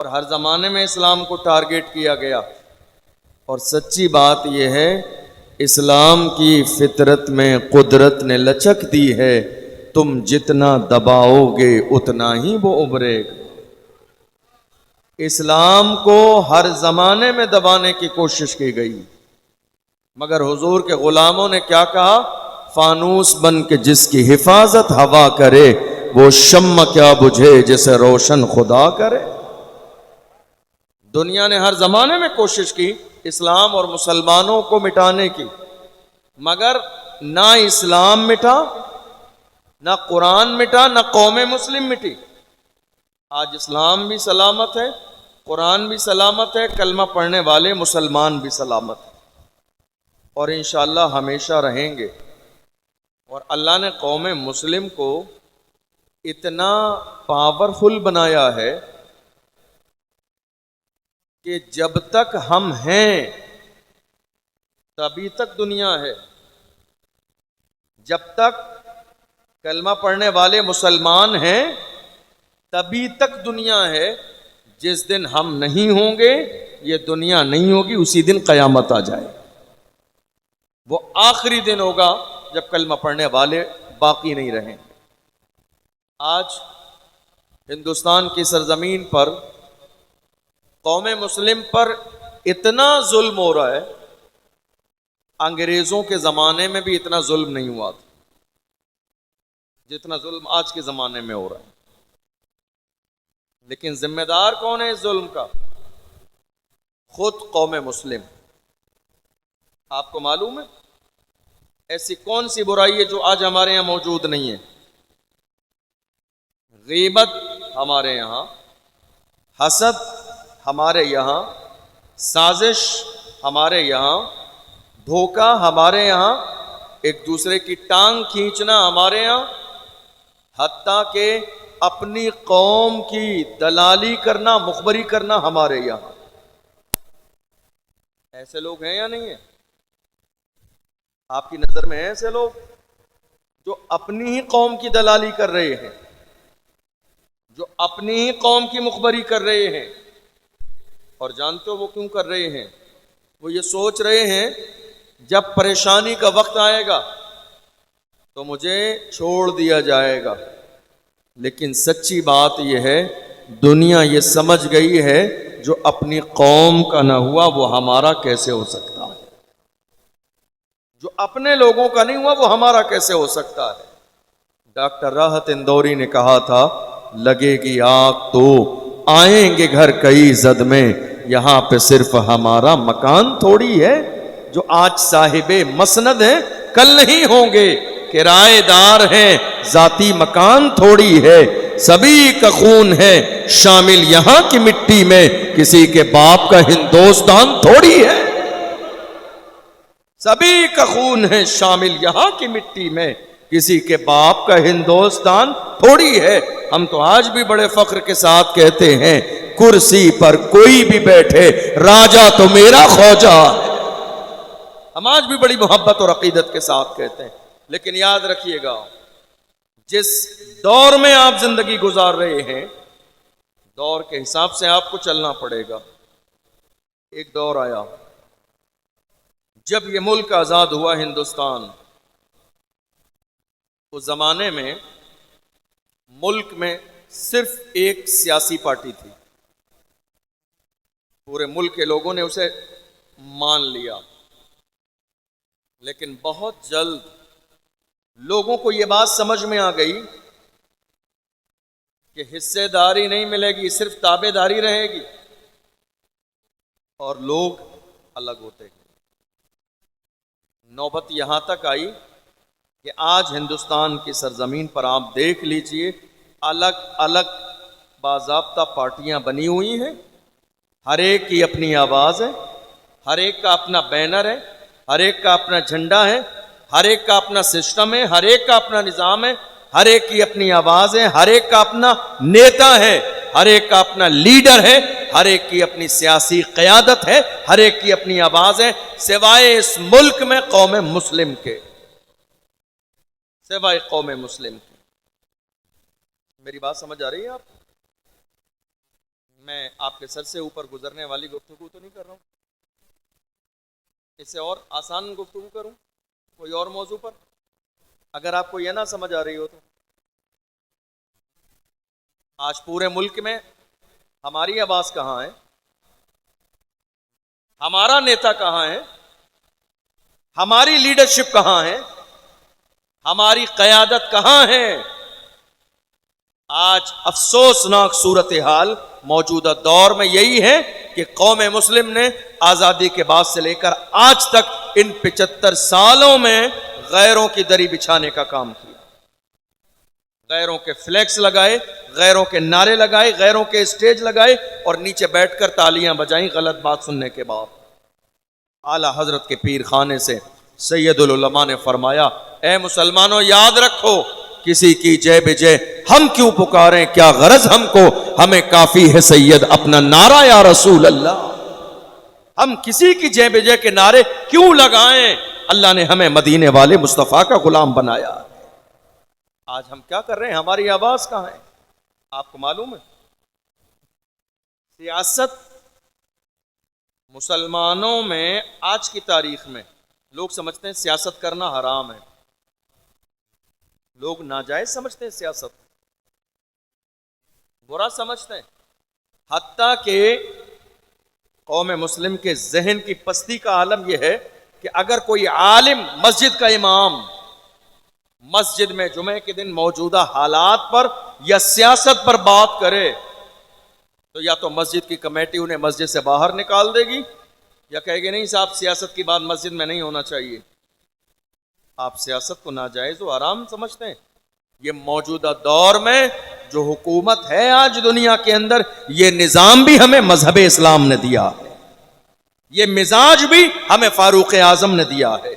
اور ہر زمانے میں اسلام کو ٹارگیٹ کیا گیا، اور سچی بات یہ ہے اسلام کی فطرت میں قدرت نے لچک دی ہے، تم جتنا دباؤ گے اتنا ہی وہ ابھرے گا۔ اسلام کو ہر زمانے میں دبانے کی کوشش کی گئی، مگر حضور کے غلاموں نے کیا کہا؟ فانوس بن کے جس کی حفاظت ہوا کرے، وہ شمع کیا بجھے جسے روشن خدا کرے۔ دنیا نے ہر زمانے میں کوشش کی اسلام اور مسلمانوں کو مٹانے کی، مگر نہ اسلام مٹا، نہ قرآن مٹا، نہ قوم مسلم مٹی۔ آج اسلام بھی سلامت ہے، قرآن بھی سلامت ہے، کلمہ پڑھنے والے مسلمان بھی سلامت ہیں، اور انشاءاللہ ہمیشہ رہیں گے۔ اور اللہ نے قوم مسلم کو اتنا پاورفل بنایا ہے کہ جب تک ہم ہیں تبھی تک دنیا ہے، جب تک کلمہ پڑھنے والے مسلمان ہیں تبھی تک دنیا ہے۔ جس دن ہم نہیں ہوں گے یہ دنیا نہیں ہوگی، اسی دن قیامت آ جائے، وہ آخری دن ہوگا جب کلمہ پڑھنے والے باقی نہیں رہیں۔ آج ہندوستان کی سرزمین پر قوم مسلم پر اتنا ظلم ہو رہا ہے، انگریزوں کے زمانے میں بھی اتنا ظلم نہیں ہوا تھا جتنا ظلم آج کے زمانے میں ہو رہا ہے۔ لیکن ذمہ دار کون ہے اس ظلم کا؟ خود قوم مسلم۔ آپ کو معلوم ہے ایسی کون سی برائی ہے جو آج ہمارے یہاں موجود نہیں ہے؟ غیبت ہمارے یہاں، حسد ہمارے یہاں، سازش ہمارے یہاں، دھوکہ ہمارے یہاں، ایک دوسرے کی ٹانگ کھینچنا ہمارے یہاں، حتیٰ کہ اپنی قوم کی دلالی کرنا، مخبری کرنا ہمارے یہاں۔ ایسے لوگ ہیں یا نہیں ہیں؟ آپ کی نظر میں ہیں ایسے لوگ جو اپنی ہی قوم کی دلالی کر رہے ہیں، جو اپنی ہی قوم کی مخبری کر رہے ہیں؟ اور جانتے ہو وہ کیوں کر رہے ہیں؟ وہ یہ سوچ رہے ہیں جب پریشانی کا وقت آئے گا تو مجھے چھوڑ دیا جائے گا۔ لیکن سچی بات یہ ہے دنیا یہ سمجھ گئی ہے جو اپنی قوم کا نہ ہوا وہ ہمارا کیسے ہو سکتا ہے، جو اپنے لوگوں کا نہیں ہوا وہ ہمارا کیسے ہو سکتا ہے۔ ڈاکٹر راحت اندوری نے کہا تھا لگے گی آگ تو آئیں گے گھر کئی زد میں، یہاں پہ صرف ہمارا مکان تھوڑی ہے۔ جو آج صاحب مسند ہیں کل نہیں ہوں گے، کرائے دار ہیں ذاتی مکان تھوڑی ہے، سبھی کا خون ہے شامل یہاں کی مٹی میں، کسی کے باپ کا ہندوستان تھوڑی ہے۔ سبھی کا خون ہے شامل یہاں کی مٹی میں، کسی کے باپ کا ہندوستان تھوڑی ہے۔ ہم تو آج بھی بڑے فخر کے ساتھ کہتے ہیں کرسی پر کوئی بھی بیٹھے راجا تو میرا خوجا ہے۔ ہم آج بھی بڑی محبت اور عقیدت کے ساتھ کہتے ہیں، لیکن یاد رکھیے گا جس دور میں آپ زندگی گزار رہے ہیں دور کے حساب سے آپ کو چلنا پڑے گا۔ ایک دور آیا جب یہ ملک آزاد ہوا ہندوستان، اس زمانے میں ملک میں صرف ایک سیاسی پارٹی تھی، پورے ملک کے لوگوں نے اسے مان لیا، لیکن بہت جلد لوگوں کو یہ بات سمجھ میں آ گئی کہ حصے داری نہیں ملے گی، صرف تابع داری رہے گی، اور لوگ الگ ہوتے گئے۔ نوبت یہاں تک آئی کہ آج ہندوستان کی سرزمین پر آپ دیکھ لیجئے الگ الگ باضابطہ پارٹیاں بنی ہوئی ہیں، ہر ایک کی اپنی آواز ہے، ہر ایک کا اپنا بینر ہے، ہر ایک کا اپنا جھنڈا ہے، ہر ایک کا اپنا سسٹم ہے، ہر ایک کا اپنا نظام ہے، ہر ایک کی اپنی آواز ہے، ہر ایک کا اپنا نیتا ہے، ہر ایک کا اپنا لیڈر ہے، ہر ایک کی اپنی سیاسی قیادت ہے، ہر ایک کی اپنی آواز ہے، سوائے اس ملک میں قوم مسلم کے، سوائے قوم مسلم کے۔ میری بات سمجھ آ رہی ہے آپ؟ میں آپ کے سر سے اوپر گزرنے والی گفتگو تو نہیں کر رہا ہوں، اس سے اور آسان گفتگو کروں کوئی اور موضوع پر، اگر آپ کو یہ نہ سمجھ آ رہی ہو تو۔ آج پورے ملک میں ہماری آواز کہاں ہے؟ ہمارا نیتا کہاں ہے؟ ہماری لیڈرشپ کہاں ہے؟ ہماری قیادت کہاں ہے؟ آج افسوسناک صورتحال موجودہ دور میں یہی ہے کہ قوم مسلم نے آزادی کے بعد سے لے کر آج تک ان 75 سالوں میں غیروں کی دری بچھانے کا کام کیا، غیروں کے فلیکس لگائے، غیروں کے نعرے لگائے، غیروں کے اسٹیج لگائے اور نیچے بیٹھ کر تالیاں بجائیں غلط بات سننے کے بعد۔ اعلیٰ حضرت کے پیر خانے سے سید العلماء نے فرمایا، اے مسلمانوں یاد رکھو، کسی کی جے بجے ہم کیوں پکاریں، کیا غرض ہم کو، ہمیں کافی ہے سید اپنا نعرہ یا رسول اللہ۔ ہم کسی کی جے بجے کے نعرے کیوں لگائیں، اللہ نے ہمیں مدینے والے مصطفیٰ کا غلام بنایا۔ آج ہم کیا کر رہے ہیں؟ ہماری آواز کہاں ہے؟ آپ کو معلوم ہے سیاست مسلمانوں میں آج کی تاریخ میں لوگ سمجھتے ہیں سیاست کرنا حرام ہے، لوگ ناجائز سمجھتے ہیں، سیاست برا سمجھتے ہیں، حتیٰ کہ قوم مسلم کے ذہن کی پستی کا عالم یہ ہے کہ اگر کوئی عالم مسجد کا امام مسجد میں جمعے کے دن موجودہ حالات پر یا سیاست پر بات کرے تو یا تو مسجد کی کمیٹی انہیں مسجد سے باہر نکال دے گی یا کہے گی نہیں صاحب سیاست کی بات مسجد میں نہیں ہونا چاہیے۔ آپ سیاست کو ناجائز و حرام سمجھتے ہیں۔ یہ موجودہ دور میں جو حکومت ہے آج دنیا کے اندر، یہ نظام بھی ہمیں مذہب اسلام نے دیا ہے، یہ مزاج بھی ہمیں فاروق اعظم نے دیا ہے،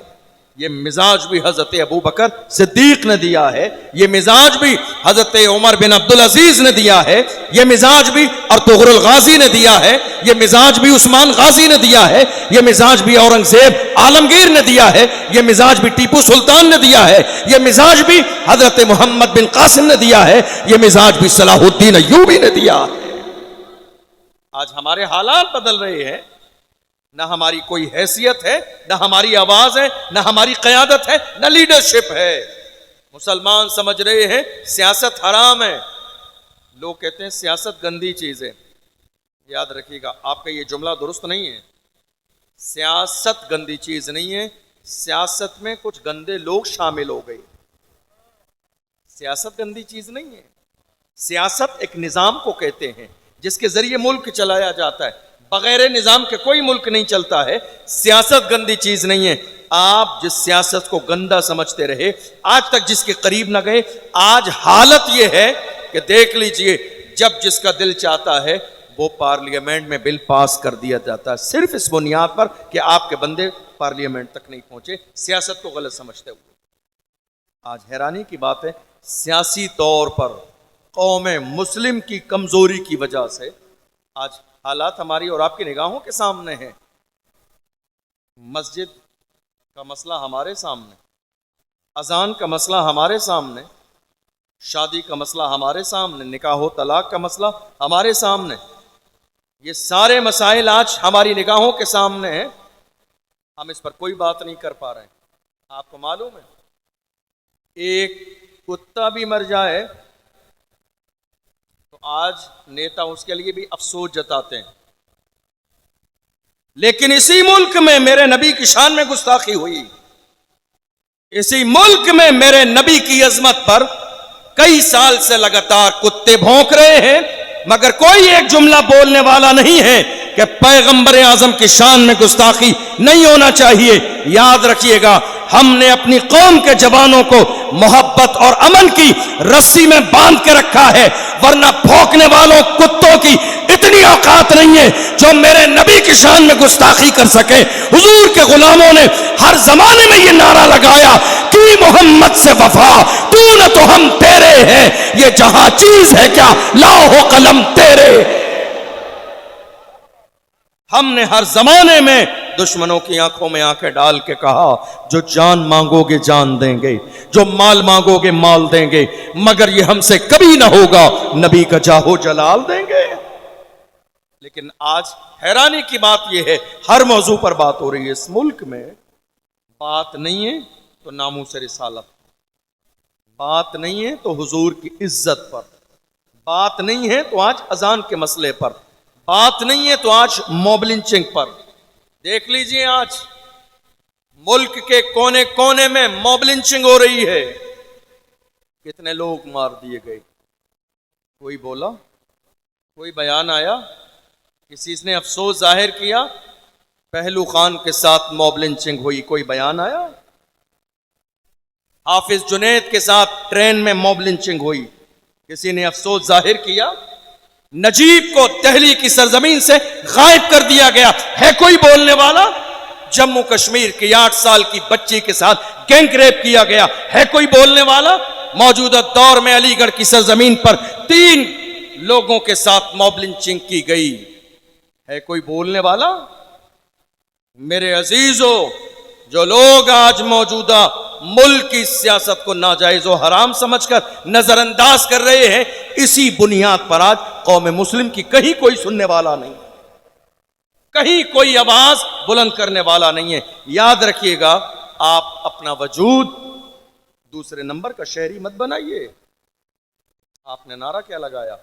یہ مزاج بھی حضرت ابو بکر صدیق نے دیا ہے، یہ مزاج بھی حضرت عمر بن عبدالعزیز نے دیا ہے، یہ مزاج بھی ارطغرل الغازی نے دیا ہے، یہ مزاج بھی عثمان غازی نے دیا ہے، یہ مزاج بھی اورنگزیب عالمگیر نے دیا ہے، یہ مزاج بھی ٹیپو سلطان نے دیا ہے، یہ مزاج بھی حضرت محمد بن قاسم نے دیا ہے، یہ مزاج بھی صلاح الدین ایوبی نے دیا ہے۔ آج ہمارے حالات بدل رہے ہیں، نہ ہماری کوئی حیثیت ہے، نہ ہماری آواز ہے، نہ ہماری قیادت ہے، نہ لیڈرشپ ہے۔ مسلمان سمجھ رہے ہیں سیاست حرام ہے، لوگ کہتے ہیں سیاست گندی چیز ہے۔ یاد رکھیے گا آپ کا یہ جملہ درست نہیں ہے، سیاست گندی چیز نہیں ہے، سیاست میں کچھ گندے لوگ شامل ہو گئے۔ سیاست گندی چیز نہیں ہے، سیاست ایک نظام کو کہتے ہیں جس کے ذریعے ملک چلایا جاتا ہے، بغیر نظام کے کوئی ملک نہیں چلتا ہے۔ سیاست گندی چیز نہیں ہے۔ آپ جس سیاست کو گندا سمجھتے رہے، آج تک جس کے قریب نہ گئے، آج حالت یہ ہے کہ دیکھ لیجئے جب جس کا دل چاہتا ہے وہ پارلیمنٹ میں بل پاس کر دیا جاتا ہے، صرف اس بنیاد پر کہ آپ کے بندے پارلیمنٹ تک نہیں پہنچے، سیاست کو غلط سمجھتے ہوئے۔ آج حیرانی کی بات ہے، سیاسی طور پر قوم مسلم کی کمزوری کی وجہ سے آج حالات ہماری اور آپ کی نگاہوں کے سامنے ہیں۔ مسجد کا مسئلہ ہمارے سامنے، اذان کا مسئلہ ہمارے سامنے، شادی کا مسئلہ ہمارے سامنے، نکاح و طلاق کا مسئلہ ہمارے سامنے، یہ سارے مسائل آج ہماری نگاہوں کے سامنے ہیں، ہم اس پر کوئی بات نہیں کر پا رہے ہیں۔ آپ کو معلوم ہے ایک کتا بھی مر جائے تو آج نیتا اس کے لیے بھی افسوس جتاتے ہیں، لیکن اسی ملک میں میرے نبی کی شان میں گستاخی ہوئی، اسی ملک میں میرے نبی کی عظمت پر کئی سال سے لگاتار کتے بھونک رہے ہیں، مگر کوئی ایک جملہ بولنے والا نہیں ہے کہ پیغمبر اعظم کی شان میں گستاخی نہیں ہونا چاہیے۔ یاد رکھیے گا ہم نے اپنی قوم کے جوانوں کو محبت اور امن کی رسی میں باندھ کے رکھا ہے، ورنہ بھونکنے والوں کتوں کی اتنی اوقات نہیں ہے جو میرے نبی کی شان میں گستاخی کر سکے۔ حضور کے غلاموں نے ہر زمانے میں یہ نعرہ لگایا کہ محمد سے وفا، تو نہ تو ہم تیرے ہیں، یہ جہاں چیز ہے کیا لاؤ قلم تیرے۔ ہم نے ہر زمانے میں دشمنوں کی آنکھوں میں آنکھیں ڈال کے کہا جو جان مانگو گے جان دیں گے، جو مال مانگو گے مال دیں گے، مگر یہ ہم سے کبھی نہ ہوگا، نبی کا جاہو جلال دیں گے۔ لیکن آج حیرانی کی بات یہ ہے ہر موضوع پر بات ہو رہی ہے اس ملک میں، بات نہیں ہے تو ناموس رسالت، بات نہیں ہے تو حضور کی عزت پر، بات نہیں ہے تو آج اذان کے مسئلے پر، بات نہیں ہے تو آج موب لنچنگ پر۔ دیکھ لیجئے آج ملک کے کونے کونے میں موب لنچنگ ہو رہی ہے، کتنے لوگ مار دیے گئے، کوئی بولا، کوئی بیان آیا، کسی نے افسوس ظاہر کیا؟ پہلو خان کے ساتھ موب لنچنگ ہوئی، کوئی بیان آیا؟ حافظ جنید کے ساتھ ٹرین میں موب لنچنگ ہوئی، کسی نے افسوس ظاہر کیا؟ نجیب کو دہلی کی سرزمین سے غائب کر دیا گیا، ہے کوئی بولنے والا؟ جموں کشمیر کی 8 سال کی بچی کے ساتھ گینگ ریپ کیا گیا، ہے کوئی بولنے والا؟ موجودہ دور میں علی گڑھ کی سرزمین پر 3 لوگوں کے ساتھ موب لنچنگ کی گئی، ہے کوئی بولنے والا؟ میرے عزیزو، جو لوگ آج موجودہ ملک کی سیاست کو ناجائز و حرام سمجھ کر نظر انداز کر رہے ہیں، اسی بنیاد پر آج قوم مسلم کی کہیں کوئی سننے والا نہیں، کہیں کوئی آواز بلند کرنے والا نہیں ہے۔ یاد رکھیے گا، آپ اپنا وجود دوسرے نمبر کا شہری مت بنائیے۔ آپ نے نعرہ کیا لگایا؟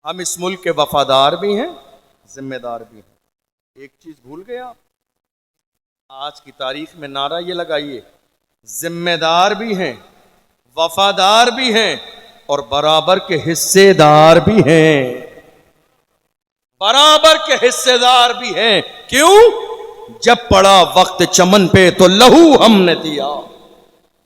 ہم اس ملک کے وفادار بھی ہیں، ذمہ دار بھی ہیں۔ ایک چیز بھول گئے آپ، آج کی تاریخ میں نعرہ یہ لگائیے، ذمہ دار بھی ہیں، وفادار بھی ہیں، اور برابر کے حصے دار بھی ہیں، برابر کے حصے دار بھی ہیں۔ کیوں؟ جب پڑا وقت چمن پہ تو لہو ہم نے دیا،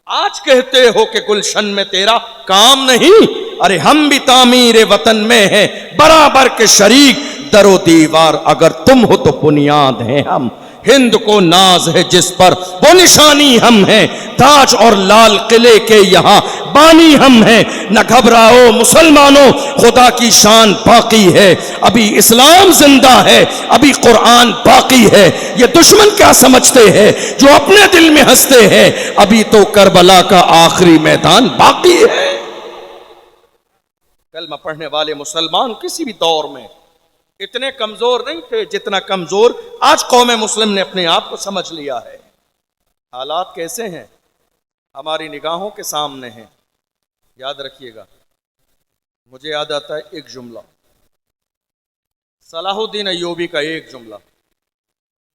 آج کہتے ہو کہ گلشن میں تیرا کام نہیں، ارے ہم بھی تعمیر وطن میں ہیں، برابر کے شریک، در و دیوار اگر تم ہو تو بنیاد ہیں ہم، ہند کو ناز ہے جس پر وہ نشانی ہم ہیں، تاج اور لال قلعے کے یہاں بانی ہم ہیں، نہ گھبراؤ مسلمانوں خدا کی شان باقی ہے، ابھی اسلام زندہ ہے، ابھی قرآن باقی ہے، یہ دشمن کیا سمجھتے ہیں جو اپنے دل میں ہنستے ہیں، ابھی تو کربلا کا آخری میدان باقی ہے۔ کلمہ پڑھنے والے مسلمان کسی بھی دور میں اتنے کمزور نہیں تھے جتنا کمزور آج قوم مسلم نے اپنے آپ کو سمجھ لیا ہے۔ حالات کیسے ہیں؟ ہماری نگاہوں کے سامنے ہیں۔ یاد رکھیے گا، مجھے یاد آتا ہے ایک جملہ، صلاح الدین ایوبی کا ایک جملہ،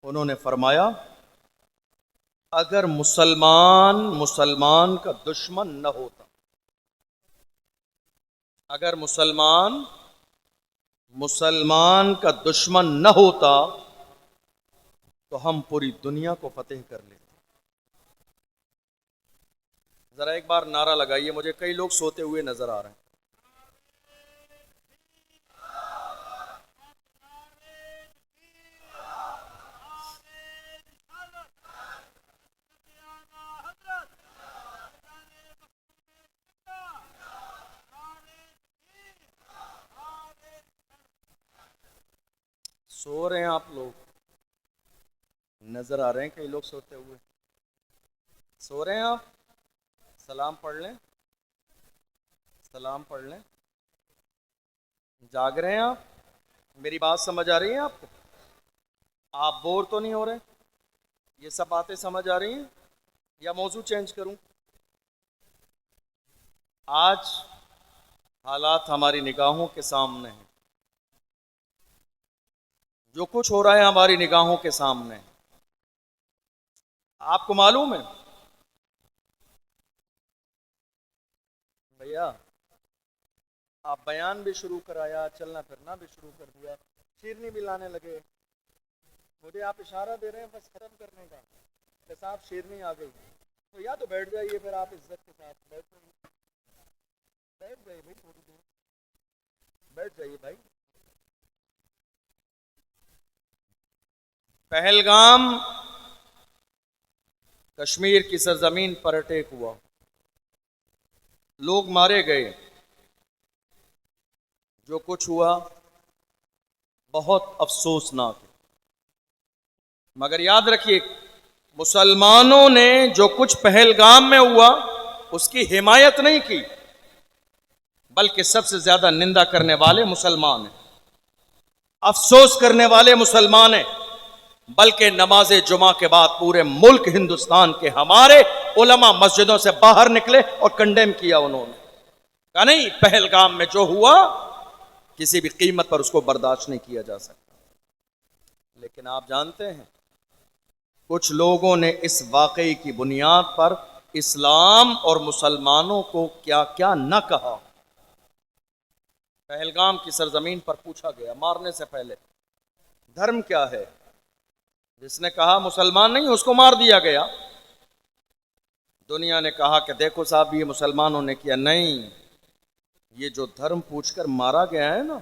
انہوں نے فرمایا اگر مسلمان کا دشمن نہ ہوتا، اگر مسلمان کا دشمن نہ ہوتا تو ہم پوری دنیا کو فتح کر لیتے۔ ذرا ایک بار نعرہ لگائیے، مجھے کئی لوگ سوتے ہوئے نظر آ رہے ہیں۔ سو رہے ہیں آپ لوگ، نظر آ رہے ہیں کئی لوگ سوتے ہوئے، سو رہے ہیں آپ؟ سلام پڑھ لیں، سلام پڑھ لیں۔ جاگ رہے ہیں آپ؟ میری بات سمجھ آ رہی ہے آپ کو؟ آپ بور تو نہیں ہو رہے؟ یہ سب باتیں سمجھ آ رہی ہیں یا موضوع چینج کروں؟ آج حالات ہماری نگاہوں کے سامنے ہیں، جو کچھ ہو رہا ہے ہماری نگاہوں کے سامنے، آپ کو معلوم ہے بھیا؟ آپ بیان بھی شروع کرایا، چلنا پھرنا بھی شروع کر دیا، شیرنی بھی لانے لگے، مجھے آپ اشارہ دے رہے ہیں بس ختم کرنے کا، کہ صاحب شیرنی آ گئی، تو یا تو بیٹھ جائیے، پھر آپ عزت کے ساتھ بیٹھ جائیے بھائی، تھوڑی دیر بیٹھ جائیے بھائی۔ پہلگام کشمیر کی سرزمین پر اٹیک ہوا، لوگ مارے گئے، جو کچھ ہوا بہت افسوسناک ہے، مگر یاد رکھیے مسلمانوں نے جو کچھ پہلگام میں ہوا اس کی حمایت نہیں کی، بلکہ سب سے زیادہ نندا کرنے والے مسلمان ہیں۔ افسوس کرنے والے مسلمان ہیں، بلکہ نماز جمعہ کے بعد پورے ملک ہندوستان کے ہمارے علماء مسجدوں سے باہر نکلے اور کنڈیم کیا انہوں نے، کہا نہیں، پہلگام میں جو ہوا کسی بھی قیمت پر اس کو برداشت نہیں کیا جا سکتا۔ لیکن آپ جانتے ہیں کچھ لوگوں نے اس واقعے کی بنیاد پر اسلام اور مسلمانوں کو کیا کیا نہ کہا۔ پہلگام کی سرزمین پر پوچھا گیا مارنے سے پہلے دھرم کیا ہے، جس نے کہا مسلمان نہیں اس کو مار دیا گیا۔ دنیا نے کہا کہ دیکھو صاحب یہ مسلمانوں نے کیا، نہیں، یہ جو دھرم پوچھ کر مارا گیا ہے نا،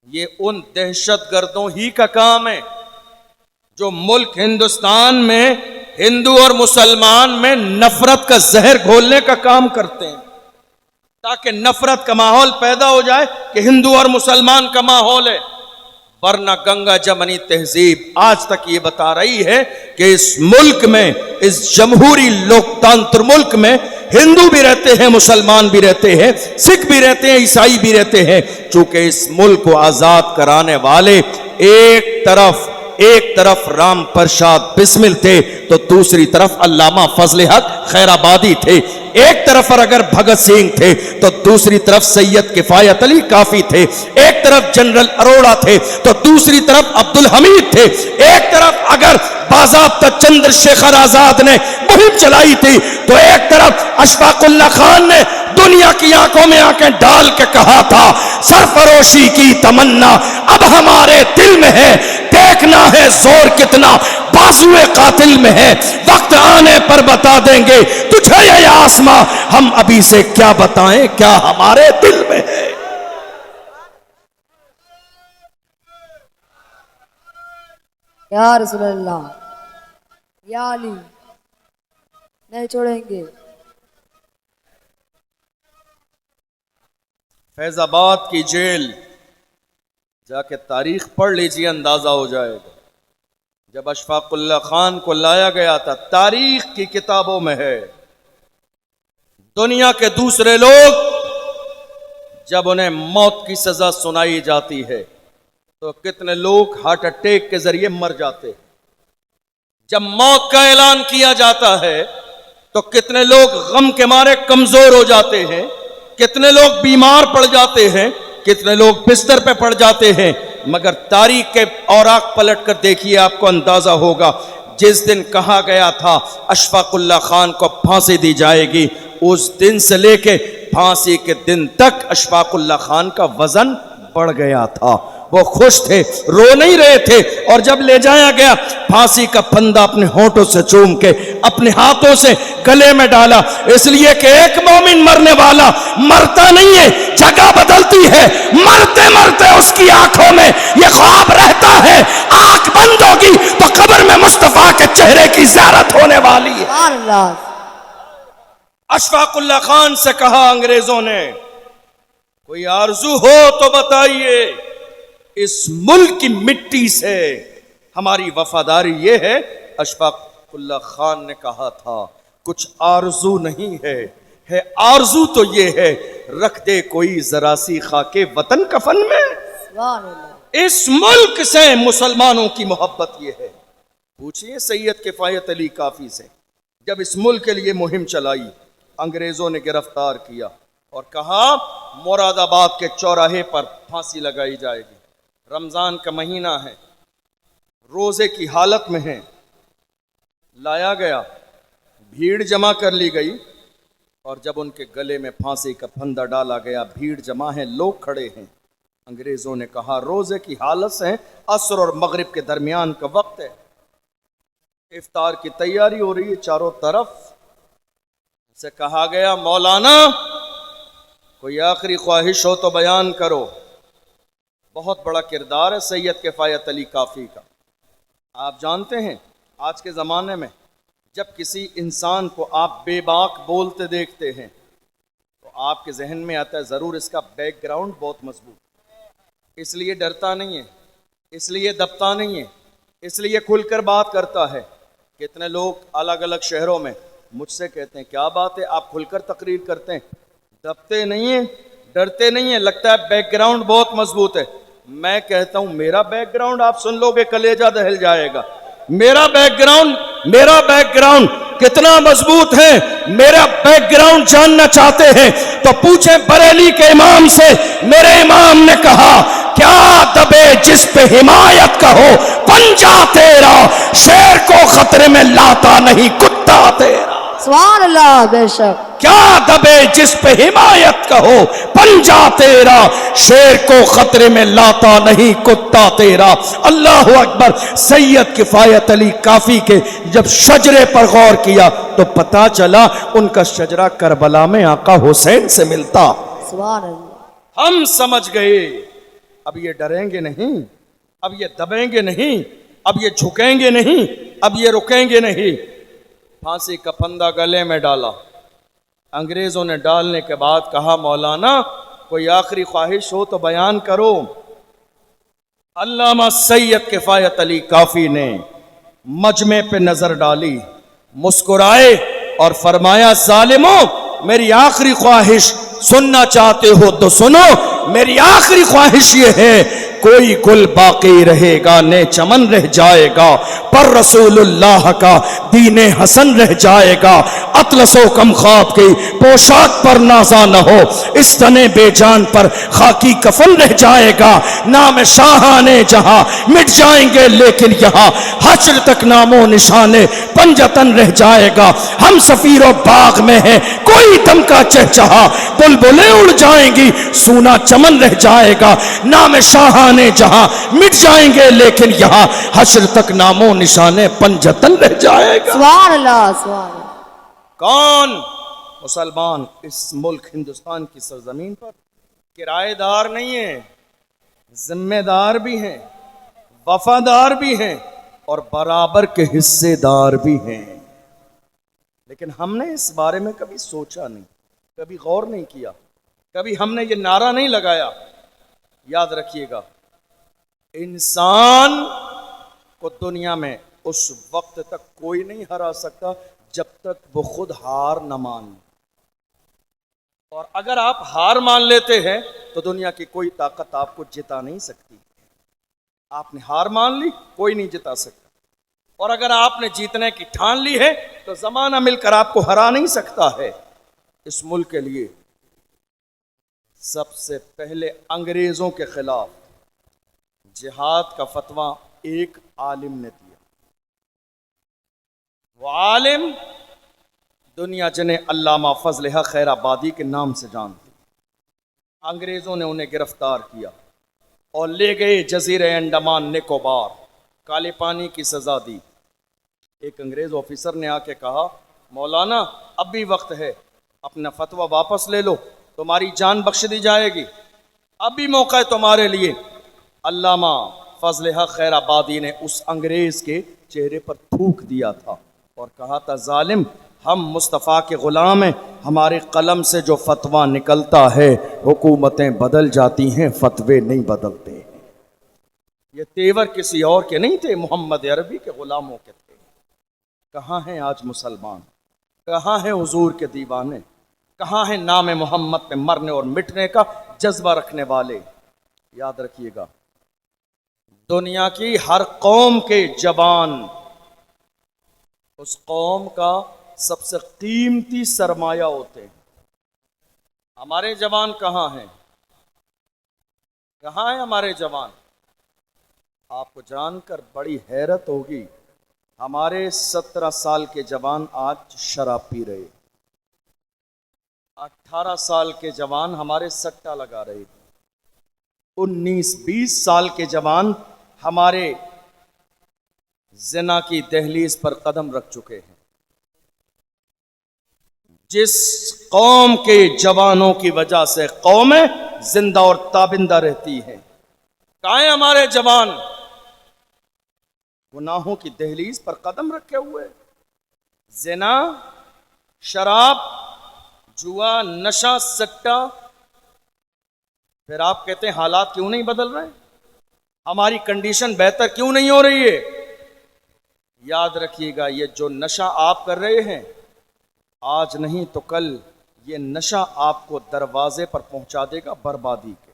یہ ان دہشت گردوں ہی کا کام ہے جو ملک ہندوستان میں ہندو اور مسلمان میں نفرت کا زہر گھولنے کا کام کرتے ہیں، تاکہ نفرت کا ماحول پیدا ہو جائے کہ ہندو اور مسلمان کا ماحول ہے۔ ورنہ گنگا جمنی تہذیب آج تک یہ بتا رہی ہے کہ اس ملک میں، اس جمہوری لوکتانتر ملک میں ہندو بھی رہتے ہیں، مسلمان بھی رہتے ہیں، سکھ بھی رہتے ہیں، عیسائی بھی رہتے ہیں، چونکہ اس ملک کو آزاد کرانے والے ایک طرف رام پرشاد بسمل تھے تو دوسری طرف علامہ فضل حق خیر آبادی تھے، ایک طرف اور اگر بھگت سنگھ تھے تو دوسری طرف سید کفایت علی کافی تھے، ایک طرف جنرل اروڑا تھے تو دوسری طرف عبدالحمید تھے، ایک طرف اگر باضابطہ چندر شیخر آزاد نے مہم چلائی تھی تو ایک طرف اشفاق اللہ خان نے دنیا کی آنکھوں میں آنکھیں ڈال کے کہا تھا سرفروشی کی تمنا اب ہمارے دل میں ہے، دیکھنا ہے زور کتنا بازوئے قاتل میں ہے، وقت آنے پر بتا دیں گے تجھے یہ آسماں، ہم ابھی سے کیا بتائیں کیا ہمارے دل میں ہے۔ یا رسول اللہ، یا علی، نہیں چھوڑیں گے۔ فیض آباد کی جیل جا کے تاریخ پڑھ لیجیے، اندازہ ہو جائے گا۔ جب اشفاق اللہ خان کو لایا گیا تھا، تاریخ کی کتابوں میں ہے، دنیا کے دوسرے لوگ جب انہیں موت کی سزا سنائی جاتی ہے تو کتنے لوگ ہارٹ اٹیک کے ذریعے مر جاتے ہیں، جب موت کا اعلان کیا جاتا ہے تو کتنے لوگ غم کے مارے کمزور ہو جاتے ہیں، کتنے لوگ بیمار پڑ جاتے ہیں، کتنے لوگ بستر پہ پڑ جاتے ہیں، مگر تاریخ کے اوراق پلٹ کر دیکھیے آپ کو اندازہ ہوگا جس دن کہا گیا تھا اشفاق اللہ خان کو پھانسی دی جائے گی، اس دن سے لے کے پھانسی کے دن تک اشفاق اللہ خان کا وزن بڑھ گیا تھا، وہ خوش تھے، رو نہیں رہے تھے، اور جب لے جایا گیا پھانسی کا پھندا اپنے ہونٹوں سے چوم کے اپنے ہاتھوں سے گلے میں ڈالا، اس لیے کہ ایک مومن مرنے والا مرتا نہیں ہے، جگہ بدلتی ہے، مرتے مرتے اس کی آنکھوں میں یہ خواب رہتا ہے آنکھ بند ہوگی تو قبر میں مصطفیٰ کے چہرے کی زیارت ہونے والی ہے۔ اللہ، اشفاق اللہ خان سے کہا انگریزوں نے کوئی آرزو ہو تو بتائیے، اس ملک کی مٹی سے ہماری وفاداری یہ ہے۔ اشفاق اللہ خان نے کہا تھا کچھ آرزو نہیں ہے آرزو تو یہ ہے رکھ دے کوئی ذرا سی خاک وطن کفن میں۔ سبحان اللہ۔ اس ملک سے مسلمانوں کی محبت یہ ہے۔ پوچھئے سید کفایت علی کافی سے، جب اس ملک کے لیے مہم چلائی، انگریزوں نے گرفتار کیا اور کہا مراد آباد کے چوراہے پر پھانسی لگائی جائے گی، رمضان کا مہینہ ہے، روزے کی حالت میں ہیں، لایا گیا، بھیڑ جمع کر لی گئی، اور جب ان کے گلے میں پھانسی کا پھندا ڈالا گیا، بھیڑ جمع ہے، لوگ کھڑے ہیں، انگریزوں نے کہا روزے کی حالت سے عصر اور مغرب کے درمیان کا وقت ہے، افطار کی تیاری ہو رہی ہے چاروں طرف، سے کہا گیا مولانا کوئی آخری خواہش ہو تو بیان کرو۔ بہت بڑا کردار ہے سید کفایت علی کافی کا۔ آپ جانتے ہیں آج کے زمانے میں جب کسی انسان کو آپ بے باک بولتے دیکھتے ہیں تو آپ کے ذہن میں آتا ہے ضرور اس کا بیک گراؤنڈ بہت مضبوط، اس لیے ڈرتا نہیں ہے، اس لیے دبتا نہیں ہے، اس لیے کھل کر بات کرتا ہے۔ کتنے لوگ الگ الگ شہروں میں مجھ سے کہتے ہیں کیا بات ہے آپ کھل کر تقریر کرتے ہیں، دبتے نہیں ہیں، ڈرتے نہیں ہیں، لگتا ہے بیک گراؤنڈ بہت مضبوط ہے۔ میں کہتا ہوں میرا بیک گراؤنڈ آپ سن لو گے کلیجہ دہل جائے گا. میرا بیک گراؤنڈ کتنا مضبوط ہے. میرا بیک گراؤنڈ جاننا چاہتے ہیں تو پوچھیں بریلی کے امام سے. میرے امام نے کہا کیا دبے جس پہ حمایت کا ہو پنجہ تیرا, شیر کو خطرے میں لاتا نہیں کتا تیرا. سبحان اللہ. بے شک. کیا دبے جس پہ حمایت کا ہو پنجہ تیرا, شیر کو خطرے میں لاتا نہیں کتا تیرا. اللہ اکبر. سید کفایت علی کافی کے جب شجرے پر غور کیا تو پتا چلا ان کا شجرہ کربلا میں آقا حسین سے ملتا. سبحان اللہ. ہم سمجھ گئے اب یہ ڈریں گے نہیں, اب یہ دبیں گے نہیں, اب یہ جھکیں گے نہیں, اب یہ رکیں گے نہیں. پھانسی کا پھندا گلے میں ڈالا. انگریزوں نے ڈالنے کے بعد کہا مولانا کوئی آخری خواہش ہو تو بیان کرو. علامہ سید کفایت علی کافی نے مجمع پہ نظر ڈالی, مسکرائے اور فرمایا ظالموں میری آخری خواہش سننا چاہتے ہو تو سنو. میری آخری خواہش یہ ہے کوئی گل باقی رہے گا نے چمن رہ جائے گا, پر رسول اللہ کا دین حسن رہ جائے گا. اطلس و کم خواب کی پوشاک پر نازا نہ ہو, اس تنے بے جان پر خاکی کفن رہ جائے گا. نام شاہانے جہاں مٹ جائیں گے لیکن یہاں حشر تک نام و نشانے پنجتن رہ جائے گا. ہم سفیر و باغ میں ہیں کوئی دم کا چہچہا, بلبلیں اڑ جائیں گی سونا چمن رہ جائے گا. نام شاہانے جہاں مٹ جائیں گے لیکن یہاں حشر تک نام و نشانے پنجتن رہ جائے گا. سبحان اللہ. سبحان اللہ. کون مسلمان اس ملک ہندوستان کی سرزمین پر کرایہ دار نہیں ہیں, ذمہ دار بھی ہیں, وفادار بھی ہیں اور برابر کے حصے دار بھی ہیں. لیکن ہم نے اس بارے میں کبھی سوچا نہیں, کبھی غور نہیں کیا, کبھی ہم نے یہ نعرہ نہیں لگایا. یاد رکھیے گا انسان کو دنیا میں اس وقت تک کوئی نہیں ہرا سکتا جب تک وہ خود ہار نہ مان. اور اگر آپ ہار مان لیتے ہیں تو دنیا کی کوئی طاقت آپ کو جتا نہیں سکتی. آپ نے ہار مان لی کوئی نہیں جتا سکتا, اور اگر آپ نے جیتنے کی ٹھان لی ہے تو زمانہ مل کر آپ کو ہرا نہیں سکتا ہے. اس ملک کے لیے سب سے پہلے انگریزوں کے خلاف جہاد کا فتویٰ ایک عالم نے دیا. وہ عالم دنیا جنہیں علامہ فضل حق خیر آبادی کے نام سے جانتی. انگریزوں نے انہیں گرفتار کیا اور لے گئے جزیرے انڈمان نکوبار, کالے پانی کی سزا دی. ایک انگریز آفیسر نے آ کے کہا مولانا اب بھی وقت ہے, اپنا فتویٰ واپس لے لو, تمہاری جان بخش دی جائے گی, اب بھی موقع ہے تمہارے لیے. علامہ فضل حق خیر آبادی نے اس انگریز کے چہرے پر تھوک دیا تھا اور کہا تھا ظالم ہم مصطفیٰ کے غلام ہیں, ہمارے قلم سے جو فتویٰ نکلتا ہے حکومتیں بدل جاتی ہیں فتوے نہیں بدلتے ہیں. یہ تیور کسی اور کے نہیں تھے, محمد عربی کے غلاموں کے تھے. کہاں ہیں آج مسلمان, کہاں ہیں حضور کے دیوانے, کہاں ہیں نام محمد پہ مرنے اور مٹنے کا جذبہ رکھنے والے. یاد رکھیے گا دنیا کی ہر قوم کے جوان اس قوم کا سب سے قیمتی سرمایہ ہوتے ہیں. ہمارے جوان کہاں ہیں, کہاں ہیں ہمارے جوان؟ آپ کو جان کر بڑی حیرت ہوگی ہمارے 17 سال کے جوان آج شراب پی رہے, 18 سال کے جوان ہمارے سٹا لگا رہے, 19-20 سال کے جوان ہمارے زنا کی دہلیز پر قدم رکھ چکے ہیں. جس قوم کے جوانوں کی وجہ سے قومیں زندہ اور تابندہ رہتی ہیں. کہاں ہیں ہمارے جوان؟ گناہوں کی دہلیز پر قدم رکھے ہوئے, زنا, شراب, جوا, نشہ, سٹا. پھر آپ کہتے ہیں حالات کیوں نہیں بدل رہے, ہماری کنڈیشن بہتر کیوں نہیں ہو رہی ہے؟ یاد رکھیے گا یہ جو نشہ آپ کر رہے ہیں آج نہیں تو کل یہ نشہ آپ کو دروازے پر پہنچا دے گا بربادی کے.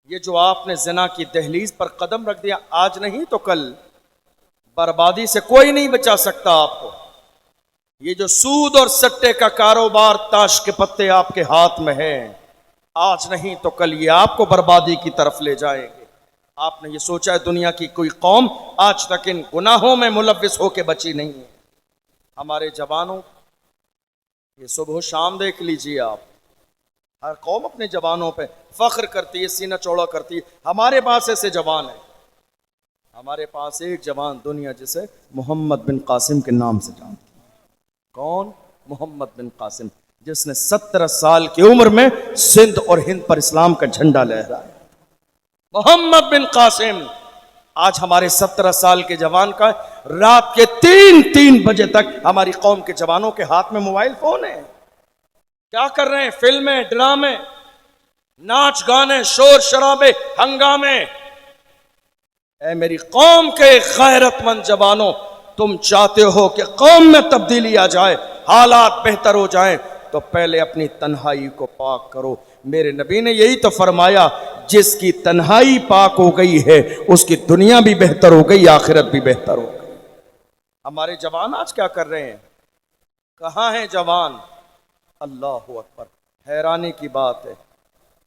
یہ جو آپ نے زنا کی دہلیز پر قدم رکھ دیا، آج نہیں تو کل بربادی سے کوئی نہیں بچا سکتا آپ کو۔ یہ جو سود اور سٹے کا کاروبار، تاش کے پتے آپ کے ہاتھ میں ہے، آج نہیں تو کل یہ آپ کو بربادی کی طرف لے جائیں گے۔ آپ نے یہ سوچا ہے دنیا کی کوئی قوم آج تک ان گناہوں میں ملوث ہو کے بچی نہیں ہے؟ ہمارے جوانوں، یہ صبح و شام دیکھ لیجئے آپ، ہر قوم اپنے جوانوں پہ فخر کرتی ہے، سینہ چوڑا کرتی ہے۔ ہمارے پاس ایسے جوان ہیں، ہمارے پاس ایک جوان دنیا جسے محمد بن قاسم کے نام سے جانتی ہے۔ کون؟ محمد بن قاسم، جس نے 17 سال کی عمر میں سندھ اور ہند پر اسلام کا جھنڈا لہرایا۔ محمد بن قاسم آج ہمارے 17 سال کے جوان کا رات کے 3 بجے تک ہماری قوم کے جوانوں کے ہاتھ میں موبائل فون ہے۔ کیا کر رہے ہیں؟ فلمیں، ڈرامے، ناچ گانے، شور شرابے، ہنگامے۔ اے میری قوم کے غیرت مند جوانوں، تم چاہتے ہو کہ قوم میں تبدیلی آ جائے، حالات بہتر ہو جائیں، تو پہلے اپنی تنہائی کو پاک کرو۔ میرے نبی نے یہی تو فرمایا، جس کی تنہائی پاک ہو گئی ہے اس کی دنیا بھی بہتر ہو گئی، آخرت بھی بہتر ہو گئی۔ ہمارے جوان آج کیا کر رہے ہیں؟ کہاں ہیں جوان؟ اللہ اکبر! حیرانی کی بات ہے،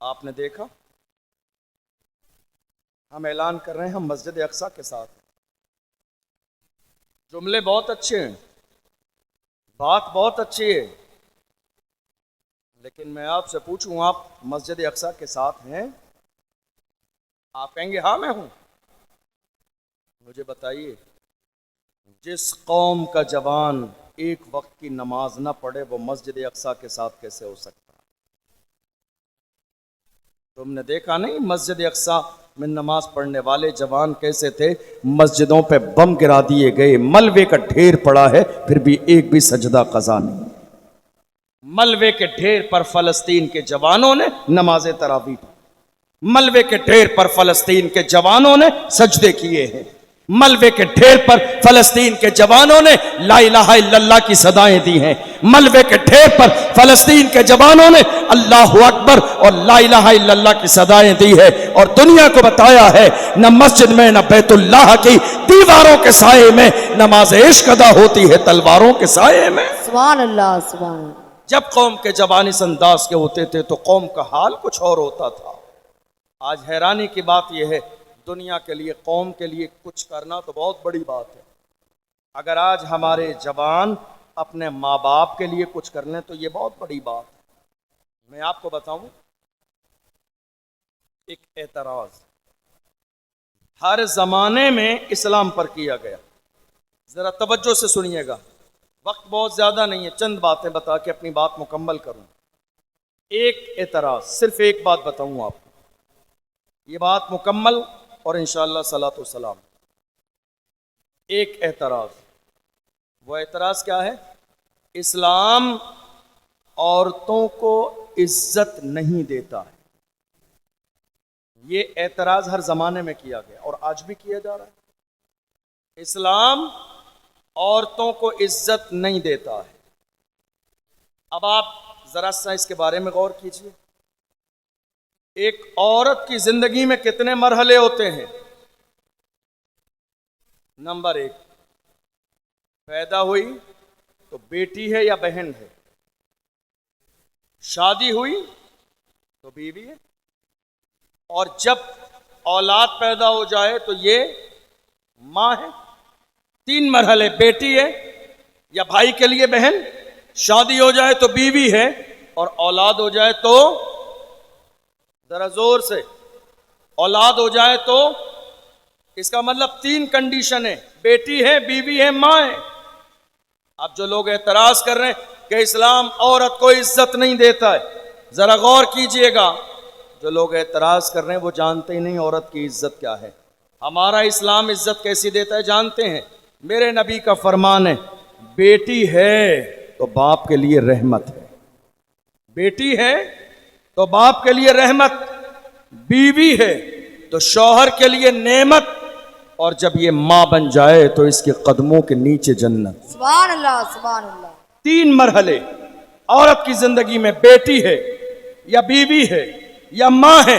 آپ نے دیکھا، ہم اعلان کر رہے ہیں ہم مسجد اقصی کے ساتھ ہیں۔ جملے بہت اچھے ہیں، بات بہت اچھی ہے، لیکن میں آپ سے پوچھوں، آپ مسجد اقصی کے ساتھ ہیں؟ آپ کہیں گے ہاں میں ہوں۔ مجھے بتائیے، جس قوم کا جوان ایک وقت کی نماز نہ پڑھے وہ مسجد اقصی کے ساتھ کیسے ہو سکتا؟ تم نے دیکھا نہیں مسجد اقصی میں نماز پڑھنے والے جوان کیسے تھے؟ مسجدوں پہ بم گرا دیے گئے، ملبے کا ڈھیر پڑا ہے، پھر بھی ایک بھی سجدہ قضا نہیں۔ ملبے کے ڈھیر پر فلسطین کے جوانوں نے نماز تراویح پڑھی، ملبے کے ڈھیر پر فلسطین کے جوانوں نے سجدے کیے ہیں، ملبے کے ڈھیر پر فلسطین کے جوانوں نے لا الہ الا اللہ کی صدائیں دی ہیں، ملبے کے ڈھیر پر فلسطین کے جوانوں نے اللہ اکبر اور لا الہ الا اللہ کی صدائیں دی ہے، اور دنیا کو بتایا ہے نہ مسجد میں نہ بیت اللہ کی دیواروں کے سائے میں نماز عشق ادا ہوتی ہے، تلواروں کے سائے میں۔ سبحان اللہ، سبحان اللہ۔ جب قوم کے جوان اس انداز کے ہوتے تھے تو قوم کا حال کچھ اور ہوتا تھا۔ آج حیرانی کی بات یہ ہے، دنیا کے لیے، قوم کے لیے کچھ کرنا تو بہت بڑی بات ہے، اگر آج ہمارے جوان اپنے ماں باپ کے لیے کچھ کر لیں تو یہ بہت بڑی بات ہے۔ میں آپ کو بتاؤں ایک اعتراض ہر زمانے میں اسلام پر کیا گیا، ذرا توجہ سے سنیے گا، وقت بہت زیادہ نہیں ہے، چند باتیں بتا کے اپنی بات مکمل کروں۔ ایک اعتراض، صرف ایک بات بتاؤں آپ کو، یہ بات مکمل اور انشاءاللہ صلاۃ و سلام۔ ایک اعتراض، وہ اعتراض کیا ہے؟ اسلام عورتوں کو عزت نہیں دیتا ہے۔ یہ اعتراض ہر زمانے میں کیا گیا اور آج بھی کیا جا رہا ہے۔ اسلام عورتوں کو عزت نہیں دیتا ہے۔ اب آپ ذرا سا اس کے بارے میں غور کیجئے، ایک عورت کی زندگی میں کتنے مرحلے ہوتے ہیں؟ نمبر 1، پیدا ہوئی تو بیٹی ہے یا بہن ہے، شادی ہوئی تو بیوی ہے، اور جب اولاد پیدا ہو جائے تو یہ ماں ہے۔ 3 مرحلے، بیٹی ہے یا بھائی کے لیے بہن، شادی ہو جائے تو بیوی ہے، اور اولاد ہو جائے تو، ذرا زور سے، اولاد ہو جائے تو، اس کا مطلب 3 کنڈیشن ہے، بیٹی ہے، بیوی ہے، ماں ہے۔ اب جو لوگ اعتراض کر رہے ہیں کہ اسلام عورت کو عزت نہیں دیتا ہے، ذرا غور کیجئے گا، جو لوگ اعتراض کر رہے ہیں وہ جانتے ہی نہیں عورت کی عزت کیا ہے۔ ہمارا اسلام عزت کیسی دیتا ہے جانتے ہیں؟ میرے نبی کا فرمان ہے، بیٹی ہے تو باپ کے لیے رحمت ہے، بیٹی ہے تو باپ کے لیے رحمت، بیوی ہے تو شوہر کے لیے نعمت، اور جب یہ ماں بن جائے تو اس کے قدموں کے نیچے جنت۔ سبحان اللہ، سبحان اللہ۔ 3 مرحلے عورت کی زندگی میں، بیٹی ہے یا بیوی ہے یا ماں ہے،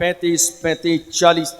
35,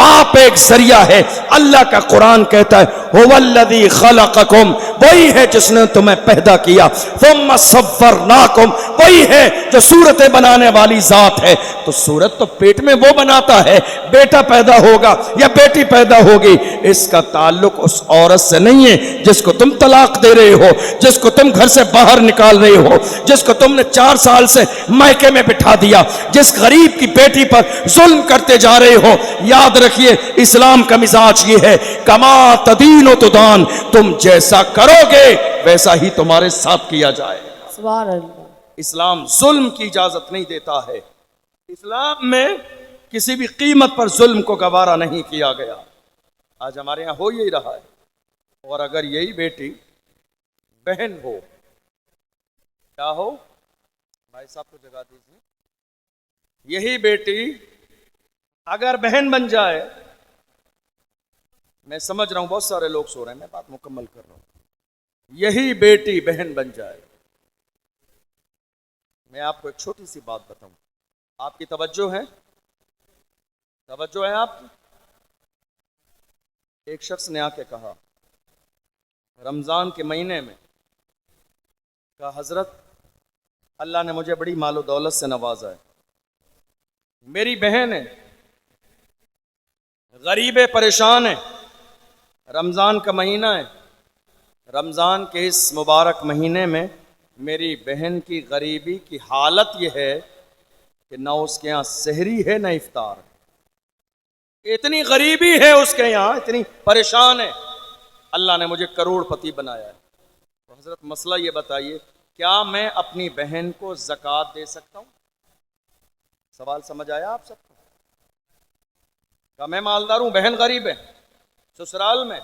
باپ ایک ذریعہ ہے. اللہ کا قرآن کہتا ہے هُوَ خَلَقَكُمْ, وہی ہے جس نے تمہیں پیدا کیا. ثُمَّ صَوَّرْنَاكُمْ, وہی ہے جو صورتیں بنانے والی ذات ہے. تو صورت تو پیٹ میں وہ بناتا ہے, بیٹا پیدا ہوگا یا بیٹی پیدا ہوگی, اس کا تعلق اس عورت سے نہیں ہے جس کو تم طلاق دے رہے ہو, جس کو تم گھر سے باہر نکال رہے ہو, جس کو تم نے 4 سال سے میکے میں بٹھا دیا, جس غریب کی بیٹی پر ظلم کرتے جا رہے ہو. یاد رکھیے اسلام کا مزاج یہ ہے, کما تدین و تدان, تم جیسا کرو گے ویسا ہی تمہارے ساتھ کیا جائے. سبحان اللہ. اسلام ظلم کی اجازت نہیں دیتا ہے. اسلام میں کسی بھی قیمت پر ظلم کو گوارا نہیں کیا گیا. آج ہمارے ہاں ہو یہی رہا ہے. اور اگر یہی بیٹی بہن ہو, کیا ہو بھائی صاحب کو جگہ دیجیے, یہی بیٹی اگر بہن بن جائے, میں سمجھ رہا ہوں بہت سارے لوگ سو رہے ہیں, میں بات مکمل کر رہا ہوں, یہی بیٹی بہن بن جائے, میں آپ کو ایک چھوٹی سی بات بتاؤں. آپ کی توجہ ہے, توجہ ہے آپ کی. ایک شخص نے آ کے کہا رمضان کے مہینے میں, کہا حضرت اللہ نے مجھے بڑی مال و دولت سے نوازا ہے, میری بہن ہے, غریب ہے, پریشان ہے, رمضان کا مہینہ ہے, رمضان کے اس مبارک مہینے میں میری بہن کی غریبی کی حالت یہ ہے کہ نہ اس کے یہاں سحری ہے نہ افطار ہے. اتنی غریبی ہے اس کے یہاں, اتنی پریشان ہے, اللہ نے مجھے کروڑ پتی بنایا ہے. تو حضرت مسئلہ یہ بتائیے, کیا میں اپنی بہن کو زکوٰۃ دے سکتا ہوں؟ سوال سمجھ آیا آپ سب کو؟ کیا میں مالدار ہوں, بہن غریب ہے, سسرال میں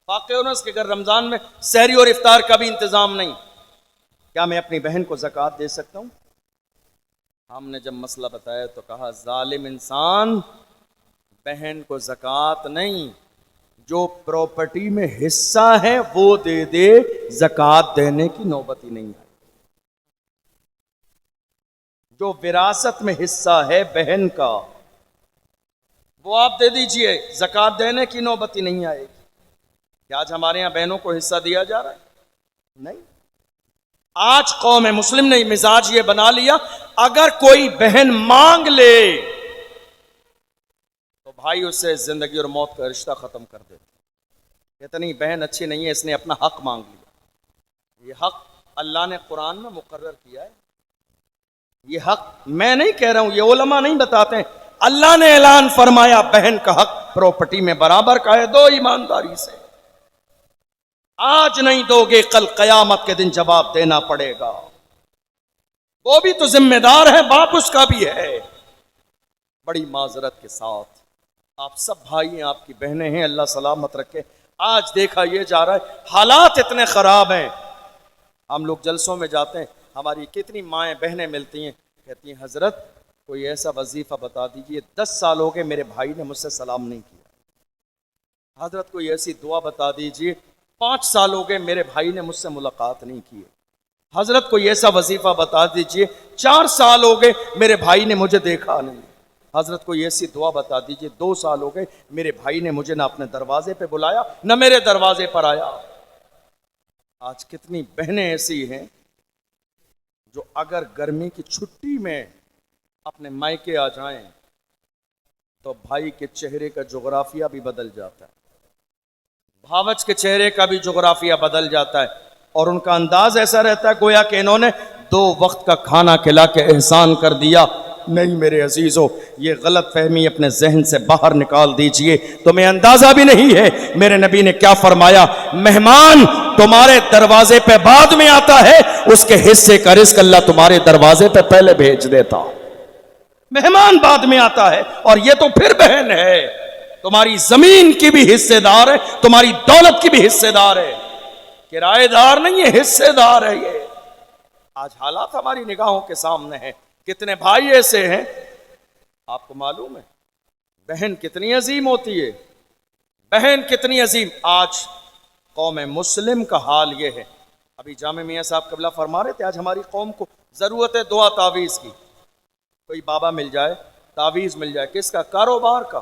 فاقے انس کے گھر رمضان میں سحری اور افطار کا بھی انتظام نہیں, کیا میں اپنی بہن کو زکوٰۃ دے سکتا ہوں؟ ہم نے جب مسئلہ بتایا تو کہا ظالم انسان, بہن کو زکوٰۃ نہیں, جو پراپرٹی میں حصہ ہے وہ دے دے, زکوٰۃ دینے کی نوبت ہی نہیں ہے. جو وراثت میں حصہ ہے بہن کا وہ آپ دے دیجئے, زکوٰۃ دینے کی نوبت ہی نہیں آئے گی. کیا آج ہمارے یہاں بہنوں کو حصہ دیا جا رہا ہے؟ نہیں. آج قوم مسلم نے مزاج یہ بنا لیا, اگر کوئی بہن مانگ لے تو بھائی اس سے زندگی اور موت کا رشتہ ختم کر دیتے. اتنی بہن اچھی نہیں ہے, اس نے اپنا حق مانگ لیا. یہ حق اللہ نے قرآن میں مقرر کیا ہے. یہ حق میں نہیں کہہ رہا ہوں, یہ علماء نہیں بتاتے ہیں, اللہ نے اعلان فرمایا بہن کا حق پراپرٹی میں برابر کا ہے. دو ایمانداری سے, آج نہیں دو گے کل قیامت کے دن جواب دینا پڑے گا. وہ بھی تو ذمہ دار ہے, باپ اس کا بھی ہے. بڑی معذرت کے ساتھ, آپ سب بھائی ہیں, آپ کی بہنیں ہیں, اللہ سلامت رکھے. آج دیکھا یہ جا رہا ہے, حالات اتنے خراب ہیں. ہم لوگ جلسوں میں جاتے ہیں, ہماری کتنی مائیں بہنیں ملتی ہیں, کہتی ہیں حضرت کوئی ایسا وظیفہ بتا دیجئے, 10 سال ہو گئے میرے بھائی نے مجھ سے سلام نہیں کیا. حضرت کوئی ایسی دعا بتا دیجئے, 5 سال ہو گئے میرے بھائی نے مجھ سے ملاقات نہیں کی. حضرت کوئی ایسا وظیفہ بتا دیجئے, 4 سال ہو گئے میرے بھائی نے مجھے دیکھا نہیں. حضرت کوئی ایسی دعا بتا دیجئے, 2 سال ہو گئے میرے بھائی نے مجھے نہ اپنے دروازے پہ بلایا نہ میرے دروازے پر آیا. آج کتنی بہنیں ایسی ہیں جو اگر گرمی کی چھٹی میں اپنے مائکے آ جائیں تو بھائی کے چہرے کا جغرافیہ بھی بدل جاتا ہے, بھاوچ کے چہرے کا بھی جغرافیہ بدل جاتا ہے, اور ان کا انداز ایسا رہتا ہے گویا کہ انہوں نے 2 وقت کا کھانا کھلا کے احسان کر دیا. نہیں میرے عزیزو, یہ غلط فہمی اپنے ذہن سے باہر نکال دیجئے. تمہیں اندازہ بھی نہیں ہے میرے نبی نے کیا فرمایا, مہمان تمہارے دروازے پہ بعد میں آتا ہے, اس کے حصے کا رزق اللہ تمہارے دروازے پہ پہلے بھیج دیتا. مہمان بعد میں آتا ہے, اور یہ تو پھر بہن ہے, تمہاری زمین کی بھی حصے دار ہے, تمہاری دولت کی بھی حصے دار ہے, کرایہ دار نہیں ہے, حصے دار ہے. یہ آج حالات ہماری نگاہوں کے سامنے ہیں. کتنے بھائی ایسے ہیں, آپ کو معلوم ہے بہن کتنی عظیم ہوتی ہے, بہن کتنی عظیم. آج قوم مسلم کا حال یہ ہے. ابھی جامع میاں صاحب قبلہ فرما رہے تھے, آج ہماری قوم کو ضرورت ہے دعا تعویذ کی. کوئی بابا مل جائے, تعویذ مل جائے, کس کا؟ کاروبار کا.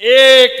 1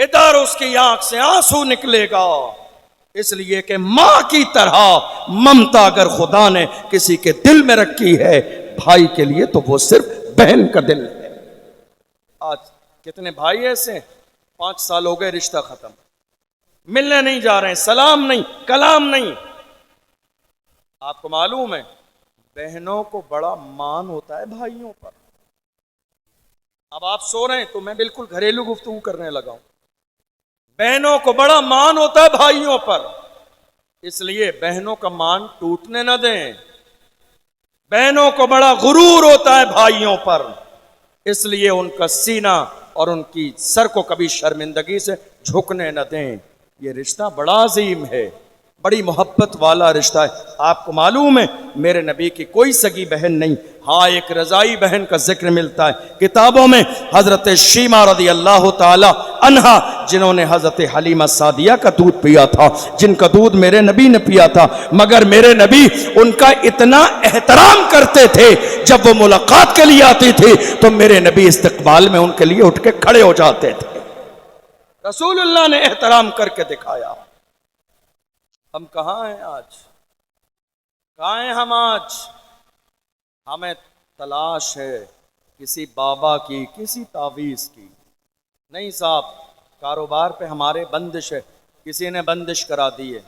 ادھر اس کی آنکھ سے آنسو نکلے گا، اس لیے کہ ماں کی طرح ممتا اگر خدا نے کسی کے دل میں رکھی ہے بھائی کے لیے تو وہ صرف بہن کا دل ہے۔ آج کتنے بھائی ایسے ہیں 5 سال ہو گئے رشتہ ختم، ملنے نہیں جا رہے ہیں، سلام نہیں، کلام نہیں۔ آپ کو معلوم ہے بہنوں کو بڑا مان ہوتا ہے بھائیوں پر۔ اب آپ سو رہے ہیں تو میں بالکل گھریلو گفتگو کرنے لگا ہوں۔ بہنوں کو بڑا مان ہوتا ہے بھائیوں پر، اس لیے بہنوں کا مان ٹوٹنے نہ دیں۔ بہنوں کو بڑا غرور ہوتا ہے بھائیوں پر، اس لیے ان کا سینہ اور ان کی سر کو کبھی شرمندگی سے جھکنے نہ دیں۔ یہ رشتہ بڑا عظیم ہے، بڑی محبت والا رشتہ ہے۔ آپ کو معلوم ہے میرے نبی کی کوئی سگی بہن نہیں، ہاں ایک رضائی بہن کا ذکر ملتا ہے کتابوں میں، حضرت شیمہ رضی اللہ تعالی عنہا جنہوں نے حضرت حلیمہ سعدیہ کا دودھ پیا تھا، جن کا دودھ میرے نبی نے پیا تھا، مگر میرے نبی ان کا اتنا احترام کرتے تھے، جب وہ ملاقات کے لیے آتی تھی تو میرے نبی استقبال میں ان کے لیے اٹھ کے کھڑے ہو جاتے تھے۔ رسول اللہ نے احترام کر کے دکھایا۔ ہم کہاں ہیں آج؟ کہاں ہیں ہم آج؟ ہمیں تلاش ہے کسی بابا کی، کسی تعویذ کی۔ نہیں صاحب، کاروبار پہ ہمارے بندش ہے، کسی نے بندش کرا دی ہے۔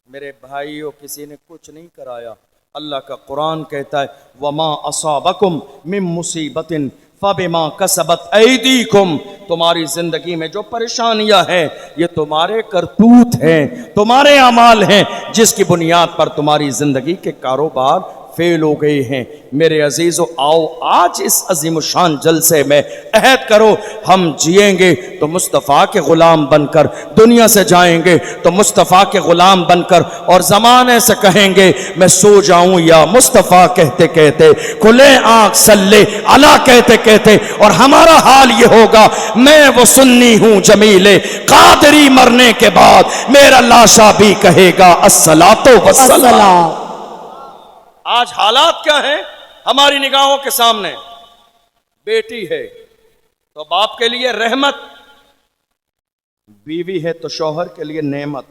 میرے بھائیوں کسی نے کچھ نہیں کرایا۔ اللہ کا قرآن کہتا ہے وَمَا أَصَابَكُم مِّن مُّصِيبَةٍ فَبِمَا كَسَبَتْ أَيْدِيكُمْ، تمہاری زندگی میں جو پریشانیاں ہیں یہ تمہارے کرتوت ہیں، تمہارے اعمال ہیں، جس کی بنیاد پر تمہاری زندگی کے کاروبار فیل ہو گئے ہیں۔ میرے عزیزو آؤ آج اس عظیم الشان جلسے میں عہد کرو، ہم جئیں گے تو مصطفیٰ کے غلام بن کر، دنیا سے جائیں گے تو مصطفیٰ کے غلام بن کر، اور زمانے سے کہیں گے میں سو جاؤں یا مصطفیٰ کہتے کہتے، کھلے آنکھ صلی علی کہتے کہتے، اور ہمارا حال یہ ہوگا میں وہ سنی ہوں جمیل قادری، مرنے کے بعد میرا لاشا بھی کہے گا الصلاۃ والسلام۔ السلام۔ آج حالات کیا ہیں ہماری نگاہوں کے سامنے؟ بیٹی ہے تو باپ کے لیے رحمت، بیوی ہے تو شوہر کے لیے نعمت۔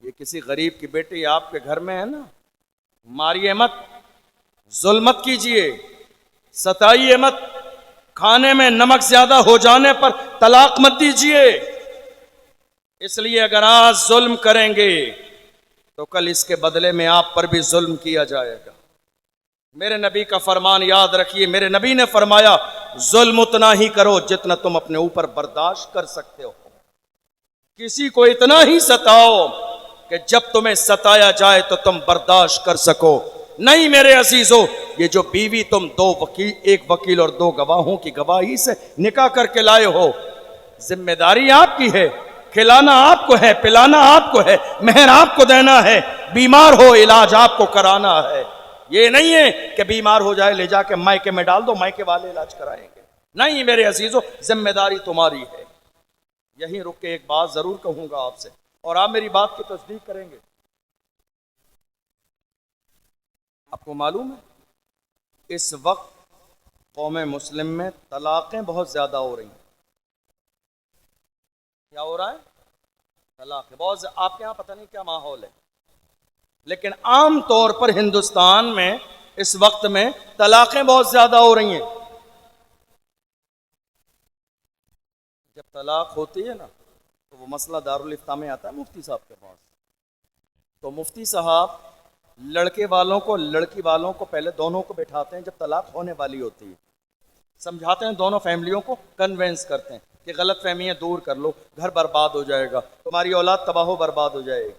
یہ کسی غریب کی بیٹی آپ کے گھر میں ہے نا، ماریے مت، ظلمت کیجئے، ستائیے مت، کھانے میں نمک زیادہ ہو جانے پر طلاق مت دیجئے۔ اس لیے اگر آج ظلم کریں گے تو کل اس کے بدلے میں آپ پر بھی ظلم کیا جائے گا۔ میرے نبی کا فرمان یاد رکھیے، میرے نبی نے فرمایا ظلم اتنا ہی کرو جتنا تم اپنے اوپر برداشت کر سکتے ہو، کسی کو اتنا ہی ستاؤ کہ جب تمہیں ستایا جائے تو تم برداشت کر سکو۔ نہیں میرے عزیزو، یہ جو بیوی تم ایک وکیل اور 2 گواہوں کی گواہی سے نکاح کر کے لائے ہو، ذمہ داری آپ کی ہے، کھلانا آپ کو ہے، پلانا آپ کو ہے، مہر آپ کو دینا ہے، بیمار ہو علاج آپ کو کرانا ہے۔ یہ نہیں ہے کہ بیمار ہو جائے لے جا کے مائکے میں ڈال دو، مائکے والے علاج کرائیں گے۔ نہیں میرے عزیزو، ذمہ داری تمہاری ہے۔ یہیں رک کے ایک بات ضرور کہوں گا آپ سے، اور آپ میری بات کی تصدیق کریں گے۔ آپ کو معلوم ہے اس وقت قوم مسلم میں طلاقیں بہت زیادہ ہو رہی ہیں۔ کیا ہو رہا ہے؟ طلاق بہت آپ کے یہاں پتہ نہیں کیا ماحول ہے، لیکن عام طور پر ہندوستان میں اس وقت میں طلاقیں بہت زیادہ ہو رہی ہیں۔ جب طلاق ہوتی ہے نا تو وہ مسئلہ دارالافتاء میں آتا ہے مفتی صاحب کے پاس، تو مفتی صاحب لڑکے والوں کو لڑکی والوں کو پہلے دونوں کو بٹھاتے ہیں جب طلاق ہونے والی ہوتی ہے، سمجھاتے ہیں، دونوں فیملیوں کو کنونس کرتے ہیں کہ غلط فہمیاں دور کر لو، گھر برباد ہو جائے گا، تمہاری اولاد تباہ و برباد ہو جائے گی۔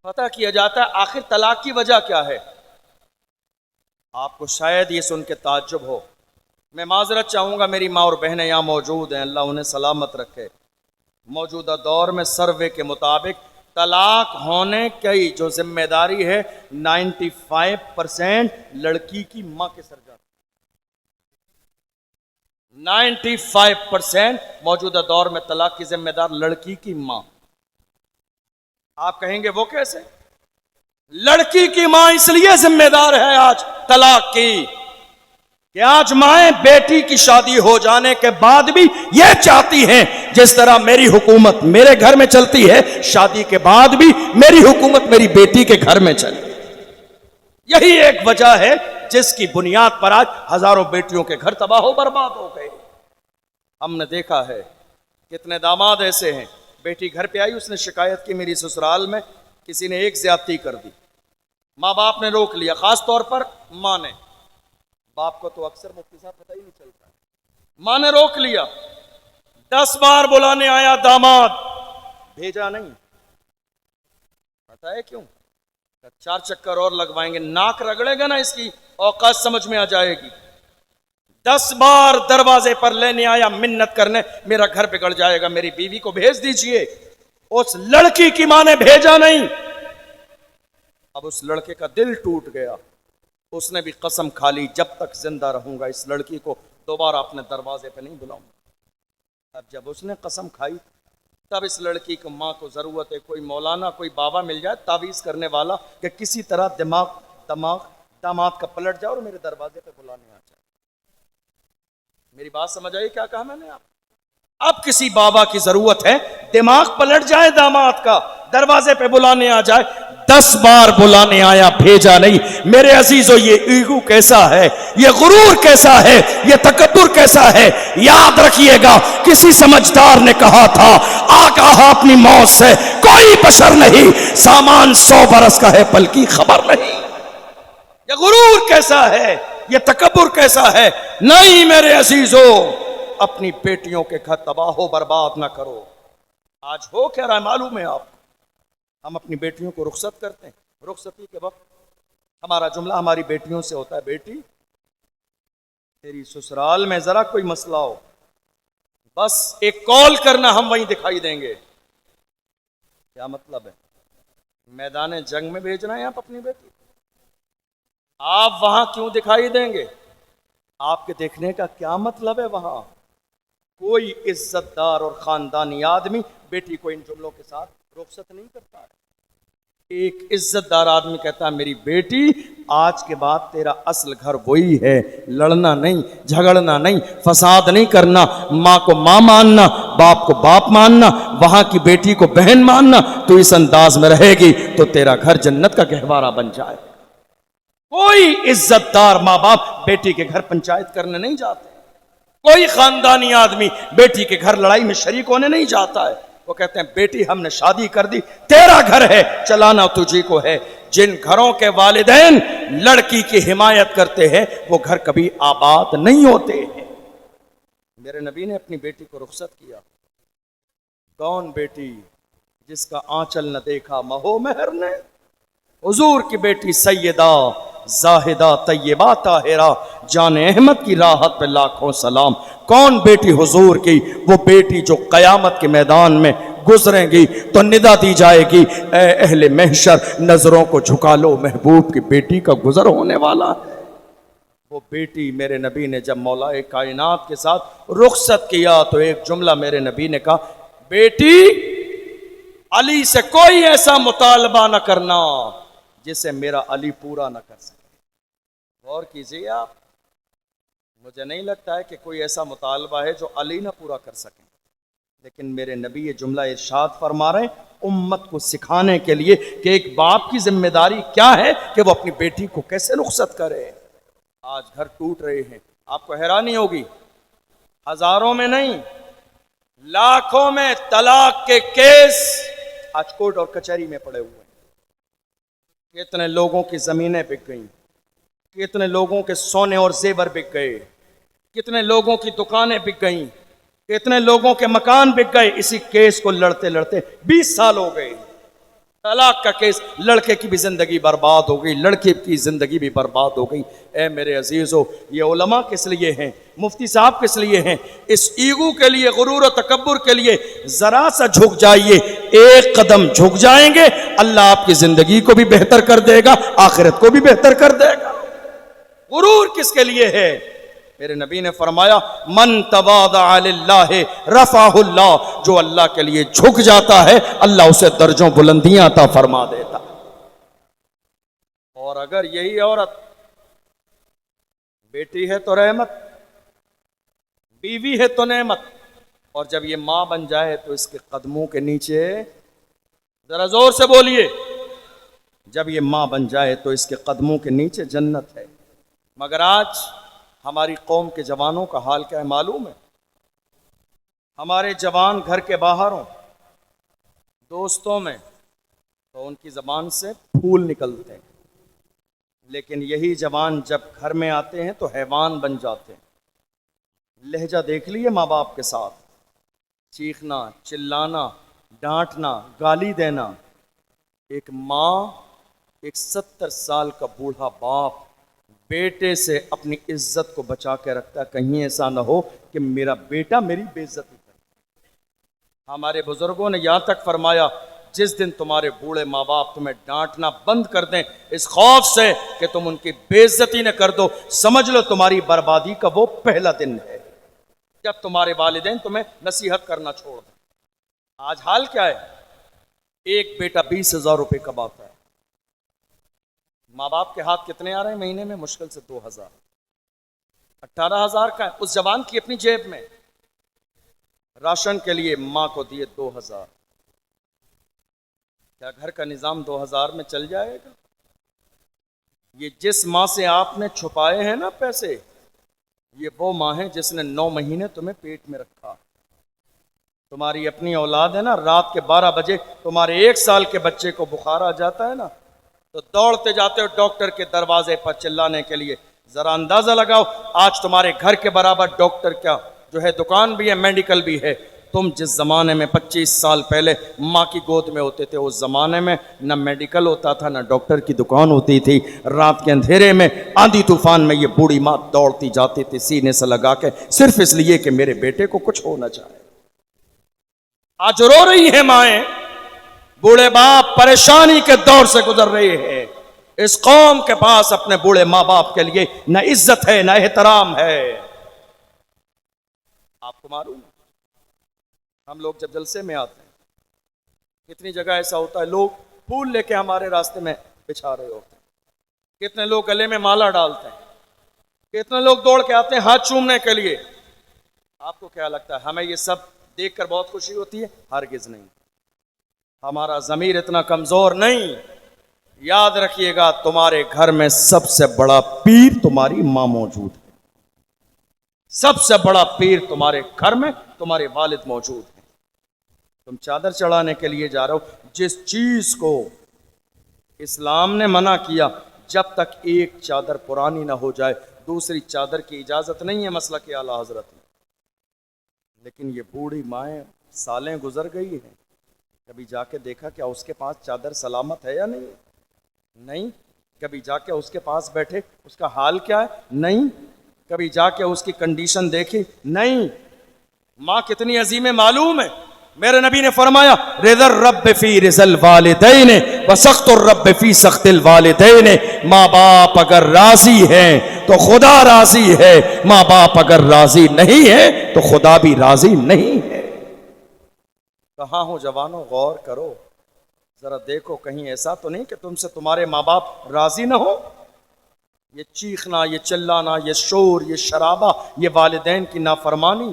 پتہ کیا جاتا ہے آخر طلاق کی وجہ کیا ہے۔ آپ کو شاید یہ سن کے تعجب ہو، میں معذرت چاہوں گا، میری ماں اور بہنیں یہاں موجود ہیں، اللہ انہیں سلامت رکھے۔ موجودہ دور میں سروے کے مطابق طلاق ہونے کی جو ذمہ داری ہے 95% لڑکی کی ماں کے سر جاتی ہے۔ 95% موجودہ دور میں طلاق کی ذمہ دار لڑکی کی ماں۔ آپ کہیں گے وہ کیسے؟ لڑکی کی ماں اس لیے ذمہ دار ہے آج طلاق کی کہ آج مائیں بیٹی کی شادی ہو جانے کے بعد بھی یہ چاہتی ہیں جس طرح میری حکومت میرے گھر میں چلتی ہے، شادی کے بعد بھی میری حکومت میری بیٹی کے گھر میں چلے۔ یہی ایک وجہ ہے جس کی بنیاد پر آج ہزاروں بیٹیوں کے گھر تباہ و برباد ہو گئے۔ ہم نے دیکھا ہے کتنے داماد ایسے ہیں، بیٹی گھر پہ آئی، اس نے شکایت کی میری سسرال میں کسی نے ایک زیادتی کر دی، ماں باپ نے روک لیا، خاص طور پر ماں نے، باپ کو تو اکثر مفتی صاحب پتہ ہی نہیں چلتا، ماں نے روک لیا، 10 بار بلانے آیا داماد، بھیجا نہیں، پتہ ہے کیوں؟ 4 چکر اور لگوائیں گے، ناک رگڑے گا نا، اس کی اوقات سمجھ میں آ جائے گی۔ 10 بار دروازے پر لینے آیا منت کرنے، میرا گھر بگڑ جائے گا، میری بیوی کو بھیج دیجئے۔ اس لڑکی کی ماں نے بھیجا نہیں، اب اس لڑکے کا دل ٹوٹ گیا، اس نے بھی قسم کھا لی جب تک زندہ رہوں گا اس لڑکی کو دوبارہ اپنے دروازے پہ نہیں بلاؤں گا۔ اب جب اس نے قسم کھائی تب اس لڑکی کو ماں کو ضرورت ہے کوئی مولانا کوئی بابا مل جائے تعویذ کرنے والا کہ کسی طرح داماد کا پلٹ جائے اور میرے دروازے پہ بلانے آ جائے۔ میری بات سمجھ آئی کیا کہا میں نے آپ؟ اب کسی بابا کی ضرورت ہے دماغ پلٹ جائے داماد کا، دروازے پہ بلانے آ جائے۔ 10 بار بلانے آیا بھیجا نہیں۔ میرے عزیزو یہ ایگو کیسا ہے، یہ غرور کیسا ہے، یہ تکبر کیسا ہے، یاد رکھیے گا کسی سمجھدار نے کہا تھا آگاہ اپنی موت سے کوئی بشر نہیں، سامان 100 برس کا ہے پل کی خبر نہیں۔ یہ غرور کیسا ہے، یہ تکبر کیسا ہے۔ نہیں میرے عزیزو، اپنی بیٹیوں کے گھر تباہ و برباد نہ کرو۔ آج ہو کیا رہا ہے معلوم ہے آپ کو؟ ہم اپنی بیٹیوں کو رخصت کرتے ہیں، رخصتی کے وقت ہمارا جملہ ہماری بیٹیوں سے ہوتا ہے، بیٹی تیری سسرال میں ذرا کوئی مسئلہ ہو بس ایک کال کرنا، ہم وہیں دکھائی دیں گے۔ کیا مطلب ہے؟ میدان جنگ میں بھیجنا ہے آپ اپنی بیٹی، آپ وہاں کیوں دکھائی دیں گے؟ آپ کے دیکھنے کا کیا مطلب ہے؟ وہاں کوئی عزت دار اور خاندانی آدمی بیٹی کو ان جملوں کے ساتھ رخصت نہیں کرتا ہے۔ ایک عزت دار آدمی کہتا ہے میری بیٹی آج کے بعد تیرا اصل گھر وہی ہے، لڑنا نہیں، جھگڑنا نہیں، فساد نہیں کرنا، ماں کو ماں ماننا، باپ کو باپ ماننا، وہاں کی بیٹی کو بہن ماننا، تو اس انداز میں رہے گی تو تیرا گھر جنت کا گہوارہ بن جائے۔ کوئی عزت دار ماں باپ بیٹی کے گھر پنچایت کرنے نہیں جاتے، کوئی خاندانی آدمی بیٹی کے گھر لڑائی میں شریک ہونے نہیں جاتا ہے۔ وہ کہتے ہیں بیٹی ہم نے شادی کر دی، تیرا گھر ہے، چلانا تجھی کو ہے۔ جن گھروں کے والدین لڑکی کی حمایت کرتے ہیں وہ گھر کبھی آباد نہیں ہوتے ہیں۔ میرے نبی نے اپنی بیٹی کو رخصت کیا۔ کون بیٹی؟ جس کا آنچل نہ دیکھا مہو مہر نے۔ حضور کی بیٹی سیدہ زاہدہ طیبہ طاہرہ جان احمد کی راحت پہ لاکھوں سلام۔ کون بیٹی حضور کی؟ وہ بیٹی جو قیامت کے میدان میں گزریں گی تو ندا دی جائے گی اے اہل محشر نظروں کو جھکا لو، محبوب کی بیٹی کا گزر ہونے والا ہے۔ وہ بیٹی میرے نبی نے جب مولا کائنات کے ساتھ رخصت کیا تو ایک جملہ میرے نبی نے کہا، بیٹی علی سے کوئی ایسا مطالبہ نہ کرنا جسے میرا علی پورا نہ کر سکے۔ غور کیجیے آپ، مجھے نہیں لگتا ہے کہ کوئی ایسا مطالبہ ہے جو علی نہ پورا کر سکیں، لیکن میرے نبی یہ جملہ ارشاد فرما رہے ہیں امت کو سکھانے کے لیے کہ ایک باپ کی ذمہ داری کیا ہے کہ وہ اپنی بیٹی کو کیسے رخصت کرے۔ آج گھر ٹوٹ رہے ہیں، آپ کو حیرانی ہوگی، ہزاروں میں نہیں لاکھوں میں طلاق کے کیس آج کورٹ اور کچہری میں پڑے ہوئے ہیں۔ کتنے لوگوں کی زمینیں بک گئیں، کتنے لوگوں کے سونے اور زیور بک گئے، کتنے لوگوں کی دکانیں بک گئیں، کتنے لوگوں کے مکان بک گئے۔ اسی کیس کو لڑتے لڑتے 20 سال ہو گئے۔ طلاق کا کیس، لڑکے کی بھی زندگی برباد ہو گئی، لڑکے کی زندگی بھی برباد ہو گئی۔ اے میرے عزیزو، یہ علماء کس لیے ہیں، مفتی صاحب کس لیے ہیں؟ اس ایگو کے لیے، غرور و تکبر کے لیے ذرا سا جھک جائیے، ایک قدم جھک جائیں گے اللہ آپ کی زندگی کو بھی بہتر کر دے گا، آخرت کو بھی بہتر کر دے گا۔ غرور کس کے لیے ہے؟ میرے نبی نے فرمایا من تواضع للہ رفعہ اللہ، جو اللہ کے لیے جھک جاتا ہے اللہ اسے درجوں بلندیاں عطا فرما دیتا۔ اور اگر یہی عورت بیٹی ہے تو رحمت، بیوی ہے تو نعمت، اور جب یہ ماں بن جائے تو اس کے قدموں کے نیچے، ذرا زور سے بولیے، جب یہ ماں بن جائے تو اس کے قدموں کے نیچے جنت ہے۔ مگر آج ہماری قوم کے جوانوں کا حال کیا ہے معلوم ہے؟ ہمارے جوان گھر کے باہر ہوں، دوستوں میں، تو ان کی زبان سے پھول نکلتے ہیں، لیکن یہی جوان جب گھر میں آتے ہیں تو حیوان بن جاتے ہیں۔ لہجہ دیکھ لیے ماں باپ کے ساتھ، چیخنا، چلانا، ڈانٹنا، گالی دینا۔ ایک ماں، ایک 70 سال کا بوڑھا باپ بیٹے سے اپنی عزت کو بچا کے رکھتا ہے، کہیں ایسا نہ ہو کہ میرا بیٹا میری بے عزتی کرے۔ ہمارے بزرگوں نے یہاں تک فرمایا، جس دن تمہارے بوڑھے ماں باپ تمہیں ڈانٹنا بند کر دیں اس خوف سے کہ تم ان کی بے عزتی نہ کر دو، سمجھ لو تمہاری بربادی کا وہ پہلا دن ہے، جب تمہارے والدین تمہیں نصیحت کرنا چھوڑ دیں۔ آج حال کیا ہے؟ ایک بیٹا 20,000 روپے کماتا ہے، ماں باپ کے ہاتھ کتنے آ رہے ہیں مہینے میں؟ مشکل سے 2,000، 18,000 کا ہے اس جوان کی اپنی جیب میں۔ راشن کے لیے ماں کو دیے 2,000، کیا گھر کا نظام 2,000 میں چل جائے گا؟ یہ جس ماں سے آپ نے چھپائے ہیں نا پیسے، یہ وہ ماں ہے جس نے 9 مہینے تمہیں پیٹ میں رکھا۔ تمہاری اپنی اولاد ہے نا، رات کے 12 بجے تمہارے 1 سال کے بچے کو بخار آ جاتا ہے نا، تو دوڑتے جاتے ہو ڈاکٹر کے دروازے پر چلانے کے لیے۔ ذرا اندازہ لگاؤ، آج تمہارے گھر کے برابر ڈاکٹر کیا جو ہے، دکان بھی ہے، میڈیکل بھی ہے۔ تم جس زمانے میں 25 سال پہلے ماں کی گود میں ہوتے تھے، اس زمانے میں نہ میڈیکل ہوتا تھا، نہ ڈاکٹر کی دکان ہوتی تھی۔ رات کے اندھیرے میں، آندھی طوفان میں یہ بوڑھی ماں دوڑتی جاتی تھی سینے سے لگا کے، صرف اس لیے کہ میرے بیٹے کو کچھ ہونا چاہے۔ آج رو رہی ہیں مائیں، بوڑھے باپ پریشانی کے دور سے گزر رہے ہیں۔ اس قوم کے پاس اپنے بوڑھے ماں باپ کے لیے نہ عزت ہے، نہ احترام ہے۔ آپ کو معلوم ہے، ہم لوگ جب جلسے میں آتے ہیں، کتنی جگہ ایسا ہوتا ہے لوگ پھول لے کے ہمارے راستے میں بچھا رہے ہوتے ہیں، کتنے لوگ گلے میں مالا ڈالتے ہیں، کتنے لوگ دوڑ کے آتے ہیں ہاتھ چومنے کے لیے۔ آپ کو کیا لگتا ہے ہمیں یہ سب دیکھ کر بہت خوشی ہوتی ہے؟ ہرگز نہیں، ہمارا ضمیر اتنا کمزور نہیں۔ یاد رکھیے گا، تمہارے گھر میں سب سے بڑا پیر تمہاری ماں موجود ہے، سب سے بڑا پیر تمہارے گھر میں تمہارے والد موجود ہیں۔ تم چادر چڑھانے کے لیے جا رہے ہو، جس چیز کو اسلام نے منع کیا، جب تک ایک چادر پرانی نہ ہو جائے دوسری چادر کی اجازت نہیں ہے، مسئلہ کہ اعلیٰ حضرت نے۔ لیکن یہ بوڑھی مائیں سالیں گزر گئی ہیں، کبھی جا کے دیکھا کیا اس کے پاس چادر سلامت ہے یا نہیں؟ نہیں۔ کبھی جا کے اس کے پاس بیٹھے، اس کا حال کیا ہے؟ نہیں۔ کبھی جا کے اس کی کنڈیشن دیکھی؟ نہیں۔ ماں کتنی عظیم ہے معلوم ہے؟ میرے نبی نے فرمایا، رضا الرب فی رضا الوالدین وسخط الرب فی سخط الوالدین۔ ماں باپ اگر راضی ہیں تو خدا راضی ہے، ماں باپ اگر راضی نہیں ہے تو خدا بھی راضی نہیں ہے۔ کہاں ہو جوانوں؟ غور کرو، ذرا دیکھو کہیں ایسا تو نہیں کہ تم سے تمہارے ماں باپ راضی نہ ہو؟ یہ چیخنا، یہ چلانا، یہ شور، یہ شرابہ، یہ والدین کی نافرمانی۔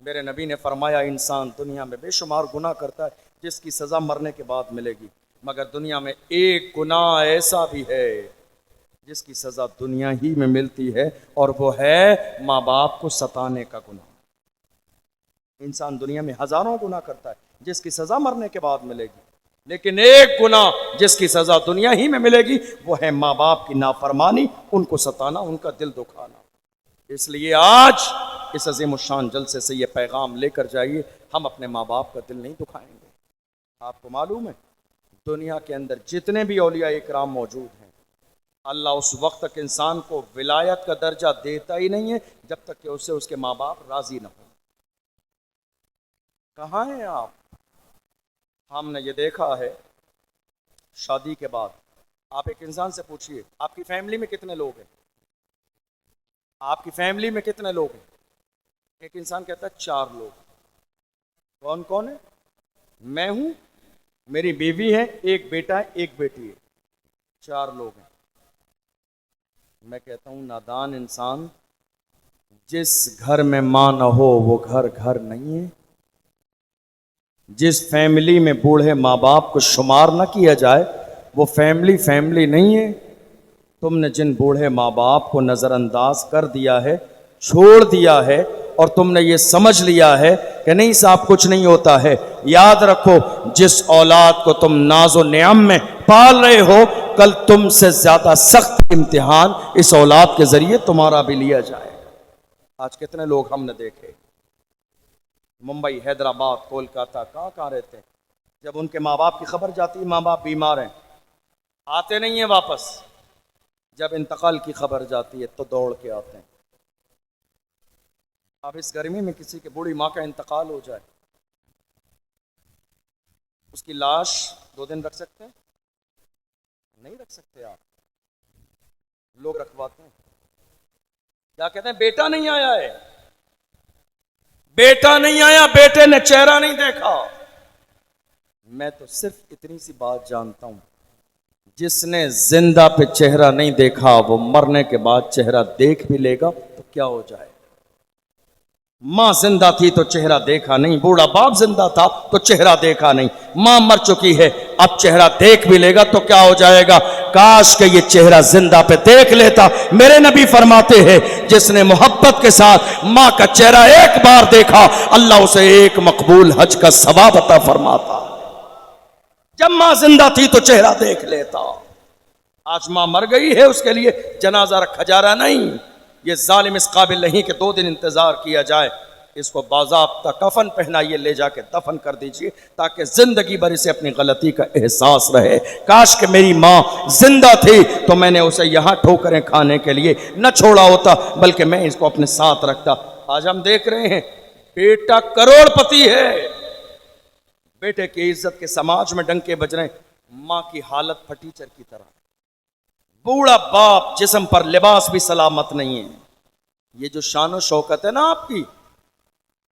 میرے نبی نے فرمایا، انسان دنیا میں بے شمار گناہ کرتا ہے جس کی سزا مرنے کے بعد ملے گی، مگر دنیا میں ایک گناہ ایسا بھی ہے جس کی سزا دنیا ہی میں ملتی ہے، اور وہ ہے ماں باپ کو ستانے کا گناہ۔ انسان دنیا میں ہزاروں گناہ کرتا ہے جس کی سزا مرنے کے بعد ملے گی، لیکن ایک گناہ جس کی سزا دنیا ہی میں ملے گی، وہ ہے ماں باپ کی نافرمانی، ان کو ستانا، ان کا دل دکھانا۔ اس لیے آج اس عظیم الشان جلسے سے یہ پیغام لے کر جائیے، ہم اپنے ماں باپ کا دل نہیں دکھائیں گے۔ آپ کو معلوم ہے، دنیا کے اندر جتنے بھی اولیاء اکرام موجود ہیں، اللہ اس وقت تک انسان کو ولایت کا درجہ دیتا ہی نہیں ہے جب تک کہ اسے اس کے ماں باپ راضی نہ ہوں۔ کہاں ہیں آپ؟ ہم نے یہ دیکھا ہے، شادی کے بعد آپ ایک انسان سے پوچھئے، آپ کی فیملی میں کتنے لوگ ہیں؟ آپ کی فیملی میں کتنے لوگ ہیں؟ ایک انسان کہتا ہے 4 لوگ۔ کون کون ہے؟ میں ہوں، میری بیوی ہے، ایک بیٹا ہے، ایک بیٹی ہے، 4 لوگ ہیں۔ میں کہتا ہوں نادان انسان جس گھر میں ماں نہ ہو وہ گھر گھر نہیں ہے، جس فیملی میں بوڑھے ماں باپ کو شمار نہ کیا جائے وہ فیملی نہیں ہے۔ تم نے جن بوڑھے ماں باپ کو نظر انداز کر دیا ہے، چھوڑ دیا ہے، اور تم نے یہ سمجھ لیا ہے کہ نہیں صاحب کچھ نہیں ہوتا ہے، یاد رکھو جس اولاد کو تم ناز و نعم میں پال رہے ہو کل تم سے زیادہ سخت امتحان اس اولاد کے ذریعے تمہارا بھی لیا جائے گا۔ آج کتنے لوگ ہم نے دیکھے ممبئی، حیدرآباد، کولکاتہ، کہاں رہتے ہیں، جب ان کے ماں باپ کی خبر جاتی ہے ماں باپ بیمار ہیں، آتے نہیں ہیں واپس، جب انتقال کی خبر جاتی ہے تو دوڑ کے آتے ہیں۔ اب اس گرمی میں کسی کے بوڑھی ماں کا انتقال ہو جائے، اس کی لاش 2 دن رکھ سکتے ہیں؟ نہیں رکھ سکتے۔ آپ لوگ رکھواتے ہیں، کیا کہتے ہیں بیٹا نہیں آیا ہے، بیٹا نہیں آیا، بیٹے نے چہرہ نہیں دیکھا۔ میں تو صرف اتنی سی بات جانتا ہوں، جس نے زندہ پہ چہرہ نہیں دیکھا وہ مرنے کے بعد چہرہ دیکھ بھی لے گا تو کیا ہو جائے۔ ماں زندہ تھی تو چہرہ دیکھا نہیں، بوڑھا باپ زندہ تھا تو چہرہ دیکھا نہیں، ماں مر چکی ہے اب چہرہ دیکھ بھی لے گا تو کیا ہو جائے گا۔ کاش کہ یہ چہرہ زندہ پہ دیکھ لیتا۔ میرے نبی فرماتے ہیں جس نے محبت کے ساتھ ماں کا چہرہ ایک بار دیکھا اللہ اسے ایک مقبول حج کا ثواب عطا فرماتا۔ جب ماں زندہ تھی تو چہرہ دیکھ لیتا، آج ماں مر گئی ہے اس کے لیے جنازہ رکھا جا رہا نہیں۔ یہ ظالم اس قابل نہیں کہ 2 دن انتظار کیا جائے، اس کو باضابطہ کفن پہنائیے، لے جا کے دفن کر دیجئے تاکہ زندگی بھر اسے اپنی غلطی کا احساس رہے۔ کاش کہ میری ماں زندہ تھی تو میں نے اسے یہاں ٹھوکریں کھانے کے لیے نہ چھوڑا ہوتا بلکہ میں اس کو اپنے ساتھ رکھتا۔ آج ہم دیکھ رہے ہیں بیٹا کروڑ پتی ہے، بیٹے کی عزت کے سماج میں ڈنکے بج رہے ہیں، ماں کی حالت پھٹیچر کی طرح، بوڑھا باپ جسم پر لباس بھی سلامت نہیں ہے۔ یہ جو شان و شوکت ہے نا آپ کی،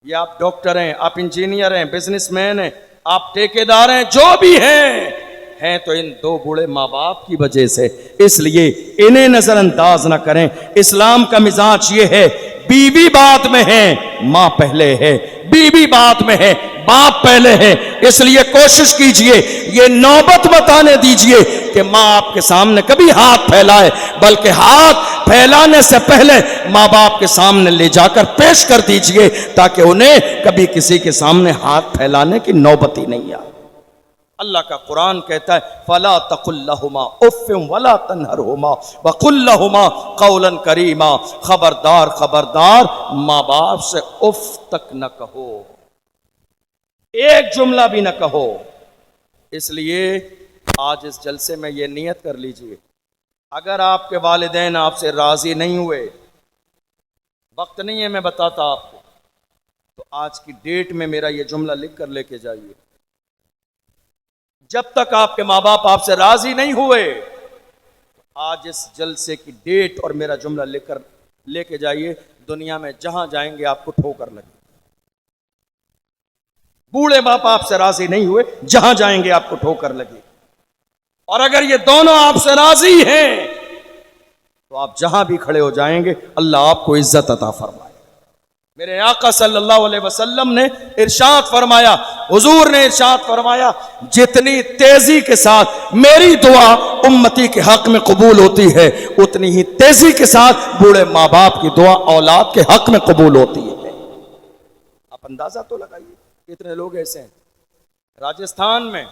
یہ آپ ڈاکٹر ہیں، آپ انجینئر ہیں، بزنس مین ہیں، آپ ٹھیکیدار ہیں، جو بھی ہیں تو ان 2 بوڑھے ماں باپ کی وجہ سے، اس لیے انہیں نظر انداز نہ کریں۔ اسلام کا مزاج یہ ہے بیوی بعد میں ہے، ماں پہلے ہے، بیوی بعد میں ہے، باپ پہلے ہے، اس لیے کوشش کیجئے یہ نوبت مت آنے دیجئے کہ ماں آپ کے سامنے کبھی ہاتھ پھیلائے، بلکہ ہاتھ پھیلانے سے پہلے ماں باپ کے سامنے لے جا کر پیش کر دیجئے تاکہ انہیں کبھی کسی کے سامنے ہاتھ پھیلانے کی نوبت ہی نہیں آئے۔ اللہ کا قرآن کہتا ہے فَلَا تَقُلْ لَهُمَا اُفٍّ وَلَا تَنْهَرْهُمَا وَقُلْ لَهُمَا قَوْلًا كَرِيمًا، خبردار ماں باپ سے اف تک نہ کہو، ایک جملہ بھی نہ کہو۔ اس لیے آج اس جلسے میں یہ نیت کر لیجئے اگر آپ کے والدین آپ سے راضی نہیں ہوئے، وقت نہیں ہے میں بتاتا آپ کو، تو آج کی ڈیٹ میں میرا یہ جملہ لکھ کر لے کے جائیے، جب تک آپ کے ماں باپ آپ سے راضی نہیں ہوئے آج اس جلسے کی ڈیٹ اور میرا جملہ لکھ کر لے کے جائیے، دنیا میں جہاں جائیں گے آپ کو ٹھوکر لگے۔ بوڑھے باپ آپ سے راضی نہیں ہوئے، جہاں جائیں گے آپ کو ٹھوکر لگے، اور اگر یہ دونوں آپ سے راضی ہیں تو آپ جہاں بھی کھڑے ہو جائیں گے اللہ آپ کو عزت عطا فرمائے۔ میرے آقا صلی اللہ علیہ وسلم نے ارشاد فرمایا، حضور نے ارشاد فرمایا جتنی تیزی کے ساتھ میری دعا امتی کے حق میں قبول ہوتی ہے اتنی ہی تیزی کے ساتھ بوڑھے ماں باپ کی دعا اولاد کے حق میں قبول ہوتی ہے۔ آپ اندازہ تو لگائیے کتنے لوگ ایسے ہیں راجستھان میں،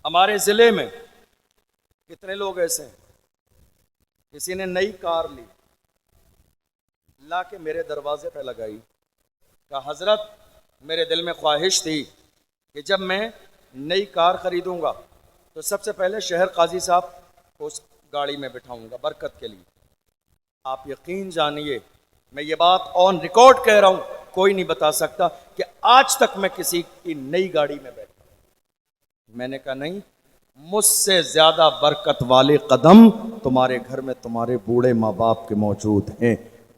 ہمارے ضلع میں کتنے لوگ ایسے ہیں، کسی نے نئی کار لی، لا کے میرے دروازے پہ لگائی، کہا حضرت میرے دل میں خواہش تھی کہ جب میں نئی کار خریدوں گا تو سب سے پہلے شہر قاضی صاحب کو اس گاڑی میں بٹھاؤں گا برکت کے لیے۔ آپ یقین جانیے میں یہ بات آن ریکارڈ کہہ رہا ہوں، کوئی نہیں بتا سکتا کہ آج تک میں کسی کی نئی گاڑی میں بیٹھا۔ میں نے کہا نہیں، مجھ سے زیادہ برکت والے قدم تمہارے گھر میں تمہارے بوڑھے ماں باپ کے موجود ہیں،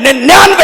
99